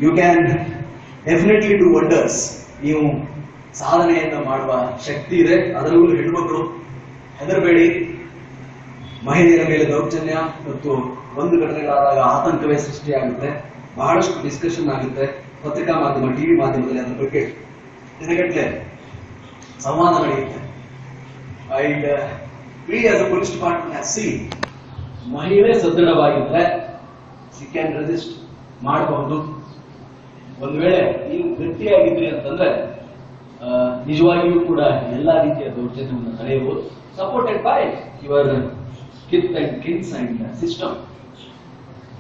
you can definitely do wonders. ನೀವು ಸಾಧನೆಯನ್ನು ಮಾಡುವ ಶಕ್ತಿ ಇದೆ. ಅದರಲ್ಲೂ ಹೆಣ್ಮಕ್ಳು ಹೆದರಬೇಡಿ. ಮಹಿಳೆಯರ ಮೇಲೆ ದೌರ್ಜನ್ಯ ಮತ್ತು ಒಂದು ಘಟನೆಗಳಾದಾಗ ಆತಂಕವೇ ಸೃಷ್ಟಿಯಾಗುತ್ತೆ. ಬಹಳಷ್ಟು ಡಿಸ್ಕಷನ್ ಆಗುತ್ತೆ. ಪತ್ರಿಕಾ ಮಾಧ್ಯಮ, ಟಿವಿ ಮಾಧ್ಯಮದಲ್ಲಿ ಅದರ ಬಗ್ಗೆ ದಿನಗಟ್ಟಲೆ ಸಂವಾದ ನಡೆಯುತ್ತೆ. And we as a police department has seen, ಮಹಿಳೆ ಸದೃಢವಾಗಿದ್ರೆ she can resist ಮಾಡಬಹುದು. ಒಂದು ವೇಳೆ ನೀವು ಗಟ್ಟಿಯಾಗಿದ್ರಿ ಅಂತಂದ್ರೆ ನಿಜವಾಗಿಯೂ ಕೂಡ ಎಲ್ಲಾ ರೀತಿಯ ದೌರ್ಜನ್ಯವನ್ನು ತಡೆಯಬಹುದು. Supported by your kith and kins and system.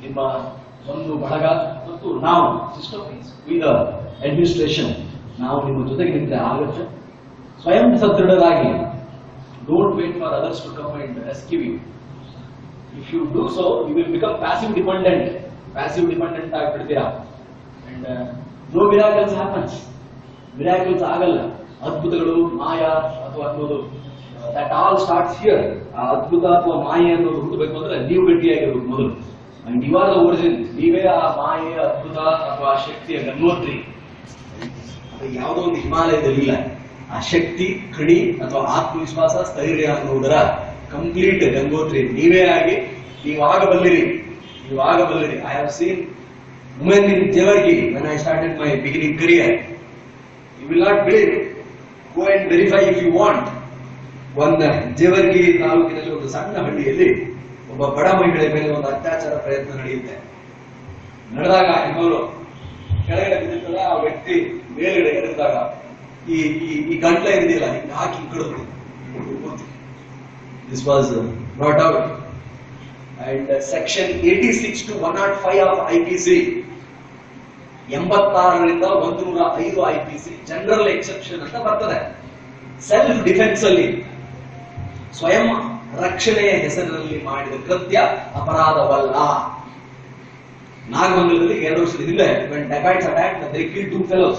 ನಿಮ್ಮ ಒಂದು ಬಳಗ ಮತ್ತು ನಾವು ಸಿಸ್ಟಮ್ ವಿತ್ ಅಡ್ಮಿನಿಸ್ಟ್ರೇಷನ್, ನಾವು ನಿಮ್ಮ ಜೊತೆಗೆ ನಿಂತರೆ ಆಗುತ್ತೆ. ಸ್ವಯಂ ಸದೃಢರಾಗಿ, don't wait for others to come and rescue you. If you do so, you will become passive dependent ಆಗ್ಬಿಡ್ತೀರಾ. and no miracles happens. miracles ಆಗಲ್ಲ. ಅದ್ಭುತಗಳು, ಮಾಯಾ ಅಥವಾ ಅನ್ನೋದು that all starts here. ಆ ಅದ್ಭುತ ಅಥವಾ ಮಾಯೆ ಅನ್ನೋದು ಹುಟ್ಟಬೇಕು ಅಂದ್ರೆ ನೀವು ಗಟ್ಟಿಯಾಗಿರ್ಬೇಕು ಮೊದಲು. and you are the origin. ನೀವೇ ಆ ಮಾಯೆ, ಅದ್ಭುತ ಅಥವಾ ಶಕ್ತಿಯ ಗಂಗೋತ್ರಿ. ಅದು ಯಾವುದೋ ಒಂದು ಹಿಮಾಲಯದಲ್ಲಿ ಇಲ್ಲ. ಆ ಶಕ್ತಿ, ಕಣಿ ಅಥವಾ ಆತ್ಮವಿಶ್ವಾಸ, ಸ್ಥೈರ್ಯ ಅನ್ನುವುದರ ಕಂಪ್ಲೀಟ್ ಗಂಗೋತ್ರಿ ನೀವೇ ಆಗಿ ನೀವಾಗಬಲ್ಲಿರಿ. I have seen women in Jevargi when I started my beginning career. You will not believe. Go and verify if you want. ಒಂದು ಜೇವರ್ಗಿ ತಾಲೂಕಿನಲ್ಲಿ ಒಂದು ಸಣ್ಣ ಹಳ್ಳಿಯಲ್ಲಿ ಒಬ್ಬ ಬಡ ಮಹಿಳೆ ಮೇಲೆ ಒಂದು ಅತ್ಯಾಚಾರ ಪ್ರಯತ್ನ ನಡೆದಾಗ ಇನ್ನೊಂದು ಕೆಳಗಡೆ ಬಿದ್ದಿರ್ತಲ್ಲ, ಆ ವ್ಯಕ್ತಿ ಮೇಲ್ಗಡೆ ಎಳೆದಾಗ ಈ ಗಂಟ್ಲ ಇರಲಿಲ್ಲ, ಹಿಂಗೆ ಹಾಕಿ ಕಡಿದ್ರು. This was brought out and section 86 to 105 of IPC, 86ರಿಂದ 105 IPC ಜನರಲ್ ಎಕ್ಸೆಪ್ಷನ್ ಅಂತ ಬರ್ತದೆ. ಸೆಲ್ಫ್ ಡಿಫೆನ್ಸ್ ಅಲ್ಲಿ ಸ್ವಯಂ ರಕ್ಷಣೆಯ ಹೆಸರಿನಲ್ಲಿ ಮಾಡಿದ ಕೃತ್ಯ ಅಪರಾಧವಲ್ಲ. ನಾಗಮಂಗಲದಲ್ಲಿ 2 ವರ್ಷದ ಹಿಂದೆ when dacoits attacked, they killed 2 fellows.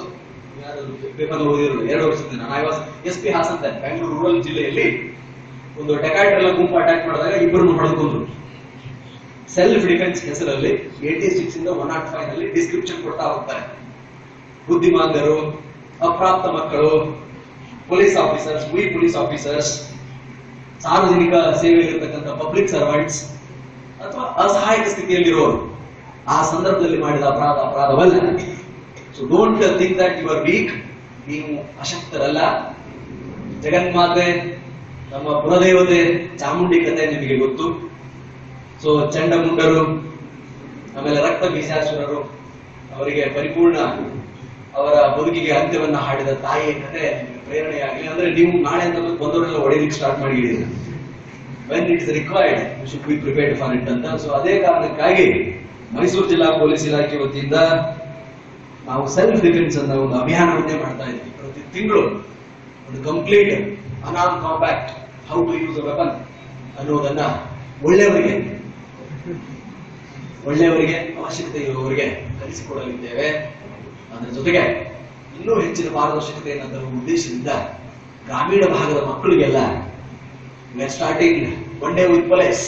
Paper ಓದಿರೋದು 2 ವರ್ಷದಿಂದ. ನಾನು I was SP Hassan, Bengaluru rural ಜಿಲ್ಲೆಯಲ್ಲಿ ಒಂದು ಡಕಾಯ್ಟ್ ಎಲ್ಲ ಗುಂಪು ಅಟ್ಯಾಕ್ ಮಾಡಿದಾಗ 2 ಹೊಡೆದುಕೊಂಡ್ರು. ಸೆಲ್ಫ್ ಡಿಫೆನ್ಸ್ ಹೆಸರಲ್ಲಿ 86 ಇಂದ 105 ನಲ್ಲಿ ಡಿಸ್ಕ್ರಿಪ್ಷನ್ ಕೊಡ್ತಾ ಹೋಗ್ತಾರೆ. ಬುದ್ಧಿಮಾಂಗರು, ಅಪ್ರಾಪ್ತ ಮಕ್ಕಳು, ಪೊಲೀಸ್ ಆಫೀಸರ್ಸ್, ಪೊಲೀಸ್ ಆಫೀಸರ್ಸ್, ಸಾರ್ವಜನಿಕ ಸೇವೆಯಲ್ಲಿರ್ತಕ್ಕಂಥ ಪಬ್ಲಿಕ್ ಸರ್ವೆಂಟ್ಸ್ ಅಥವಾ ಅಸಹಾಯಕ ಸ್ಥಿತಿಯಲ್ಲಿರೋರು ಆ ಸಂದರ್ಭದಲ್ಲಿ ಮಾಡಿದ ಅಪರಾಧವಲ್ಲ. So don't think that you are weak. ನೀವು ಅಶಕ್ತರಲ್ಲ. ಜಗನ್ಮಾತೆ, ನಮ್ಮ ಕುಲದೇವತೆ ಚಾಮುಂಡಿ ಕಥೆ ನಿಮಗೆ ಗೊತ್ತು. ಸೊ ಚಂಡಮುಂಡರು, ಆಮೇಲೆ ರಕ್ತ ಬೀಜಾಸುರರು, ಅವರಿಗೆ ಪರಿಪೂರ್ಣ ಅವರ ಬದುಕಿಗೆ ಅಂತ್ಯವನ್ನ ಹಾಡಿದ ತಾಯಿಯ ಕಥೆ ಪ್ರೇರಣೆಯಾಗಲಿ. ಅಂದ್ರೆ ನೀವು ನಾಳೆ ಅಂತ ಒಂದವರೆಲ್ಲ ಹೊಡೆಯಲಿಕ್ಕೆ ಸ್ಟಾರ್ಟ್ ಮಾಡಿದ್ದೀರಿ. When it is required you should be prepared for it ಅಂತ. ಸೊ ಅದೇ ಕಾರಣಕ್ಕಾಗಿ ಮೈಸೂರು ಜಿಲ್ಲಾ ಪೊಲೀಸ್ ಇಲಾಖೆ ವತಿಯಿಂದ ನಾವು ಸೆಲ್ಫ್ ಡಿಫೆನ್ಸ್ ಅಂತ ಒಂದು ಅಭಿಯಾನವನ್ನೇ ಮಾಡ್ತಾ ಇದ್ವಿ. ಪ್ರತಿ ತಿಂಗಳು ಒಂದು complete unarmed combat, how to use a weapon ಅನ್ನೋದನ್ನ ಒಳ್ಳೆಯವರಿಗೆ ಅವಶ್ಯಕತೆ ಇರುವವರಿಗೆ ಕಲಿಸಿಕೊಡಲಿದ್ದೇವೆ. ಅದರ ಜೊತೆಗೆ ಇನ್ನೂ ಹೆಚ್ಚಿನ ಪಾರದರ್ಶಕತೆಯನ್ನು ತರುವ ಉದ್ದೇಶದಿಂದ ಗ್ರಾಮೀಣ ಭಾಗದ ಮಕ್ಕಳಿಗೆಲ್ಲ starting one day with police.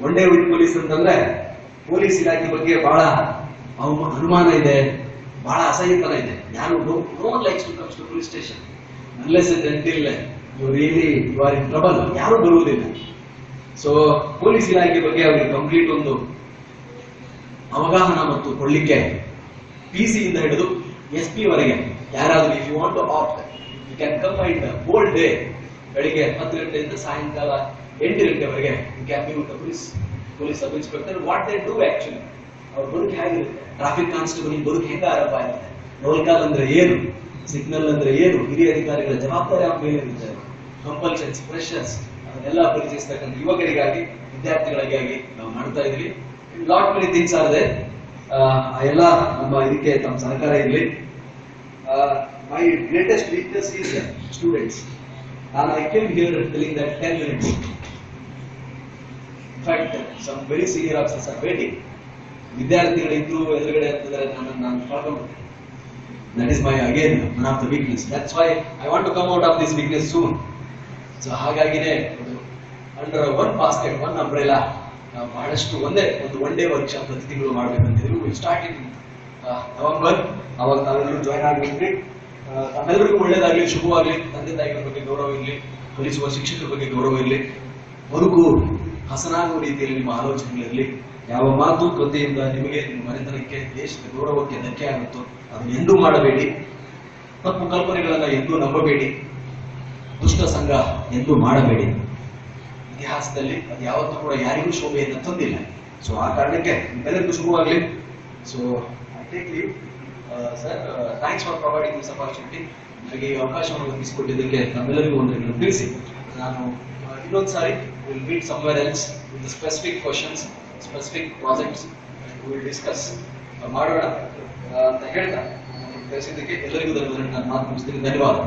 One day with police ಅಂತಂದ್ರೆ ಪೊಲೀಸ್ ಇಲಾಖೆ ಬಗ್ಗೆ ಬಹಳ ಅನುಮಾನ ಇದೆ, ಬಹಳ ಅಸಹ್ಯತನ ಇದೆ. ಯಾರು no one likes to comes to police station unless and until you really you are in trouble. ಯಾರು ಬರುವುದಿಲ್ಲ. ಸೊ ಪೊಲೀಸ್ ಇಲಾಖೆ ಬಗ್ಗೆ ಅವರಿಗೆ ಕಂಪ್ಲೀಟ್ ಒಂದು ಅವಗಾಹನ ಮತ್ತು ಕೊಡ್ಲಿಕ್ಕೆ PC ಇಂದ ಹಿಡಿದು SP ವರೆಗೆ ಯಾರಾದ್ರೂ if you want to opt you can come and whole day, ಬೆಳಿಗ್ಗೆ 10 ಗಂಟೆಯಿಂದ ಸಾಯಂಕಾಲ 8 ಗಂಟೆವರೆಗೆ you can be with police sub inspector. What they do actually, ಅವ್ರ ಬದುಕು ಹೇಗಿರುತ್ತೆ, ಟ್ರಾಫಿಕ್ ಕಾನ್ಸ್ಟೇಬಲ್ ಬದುಕು ಹೆಂಗ ಆರಂಭ ಆಗುತ್ತೆ, ರೋಲ್ ಕಾಲ್ ಅಂದ್ರೆ ಏನು, ಸಿಗ್ನಲ್ ಅಂದ್ರೆ ಏನು, ಹಿರಿಯ ಅಧಿಕಾರಿಗಳ ಜವಾಬ್ದಾರಿ ಅವ್ರ ಮೇಲೆ ಇರುತ್ತೆ, ಕಂಪಲ್ಷನ್ಸ್, ಪ್ರೆಷರ್ಸ್, ಅದನ್ನೆಲ್ಲ ಪರಿಚಯಿಸ್ತಕ್ಕಂಥ ಯುವಕರಿಗಾಗಿ, ವಿದ್ಯಾರ್ಥಿಗಳಿಗಾಗಿ ನಾವು ಮಾಡ್ತಾ ಇದ್ವಿ. Lot many things are there. ಎಲ್ಲ ನಮ್ಮ ಇದಕ್ಕೆ ತಮ್ಮ ಸಹಕಾರ ಇರಲಿ. My greatest weakness is students. I came here telling that 10 minutes. In fact, some very senior officers are waiting. ವಿದ್ಯಾರ್ಥಿಗಳಿದ್ರು ಎದುರುಗಡೆ ಅಂತಿದ್ದಾರೆ, ನಾನು ಕಳ್ಕೊಂಡ್ಬಿಟ್ಟೆ. That is my again one of the weakness. That's why I want to come out of this weakness soon. So ಹಾಗಾಗಿನೇ under one basket, one umbrella ನಾವು ಬಹಳಷ್ಟು ಒಂದು one day workshop ಪ್ರತಿ ತಿಂಗಳು ಮಾಡ್ಬೇಕಂತಿದ್ರು. Will start in November. ಅವಾಗ ತಾವೆಲ್ಲರೂ join ಆಗಿದ್ರಿ. ತಮ್ಮೆಲ್ಲರಿಗೂ ಒಳ್ಳೇದಾಗ್ಲಿ, ಶುಭವಾಗ್ಲಿ. ತಂದೆ ತಾಯಿಗಳ ಬಗ್ಗೆ ಗೌರವ ಇರಲಿ, ಕಲಿಸುವ ಶಿಕ್ಷಕರ ಬಗ್ಗೆ ಗೌರವ ಇರಲಿ. ಬದುಕು ಹಸನಾಗುವ ರೀತಿಯಲ್ಲಿ ನಿಮ್ಮ ಆಲೋಚನೆಗಳಿರಲಿ. ಯಾವ ಮಾತು ಕೃತಿಯಿಂದ ನಿಮಗೆ, ನಿಮ್ಮ ಮನೆತನಕ್ಕೆ, ದೇಶದ ಗೌರವಕ್ಕೆ ಧಕ್ಕೆ ಆಗುತ್ತೋ ಅದನ್ನು ಎಂದೂ ಮಾಡಬೇಡಿ. ತಪ್ಪು ಕಲ್ಪನೆಗಳನ್ನ ಎಂದೂ ನಂಬಬೇಡಿ. ದುಷ್ಟ ಸಂಘ ಎಂದೂ ಮಾಡಬೇಡಿ. ಇತಿಹಾಸದಲ್ಲಿ ಅದು ಯಾವತ್ತೂ ಕೂಡ ಯಾರಿಗೂ ಶೋಭೆಯನ್ನು ತಂದಿಲ್ಲ. ಸೊ ಆ ಕಾರಣಕ್ಕೆ ನಿಮ್ಮೆಲ್ಲರಿಗೂ ಶುಭವಾಗಲಿ. So I take leave sir. Thanks for providing this opportunity. ನನಗೆ ಈ ಅವಕಾಶವನ್ನು ಒದಗಿಸಿಕೊಟ್ಟಿದ್ದಕ್ಕೆ ನಮ್ಮೆಲ್ಲರಿಗೂ ಒಂದು ತಿಳಿಸಿ. ನಾನು ಇನ್ನೊಂದು ಸಾರಿ will meet somewhere else with specific questions, specific projects will discuss ಮಾಡೋಣ ಅಂತ ಹೇಳ್ತಾ ಕಳಿಸಿದ್ದಕ್ಕೆ ಎಲ್ಲರಿಗೂ ನಾನು ಮಾತು ಮುಗಿಸ್ತೀನಿ. ಧನ್ಯವಾದ.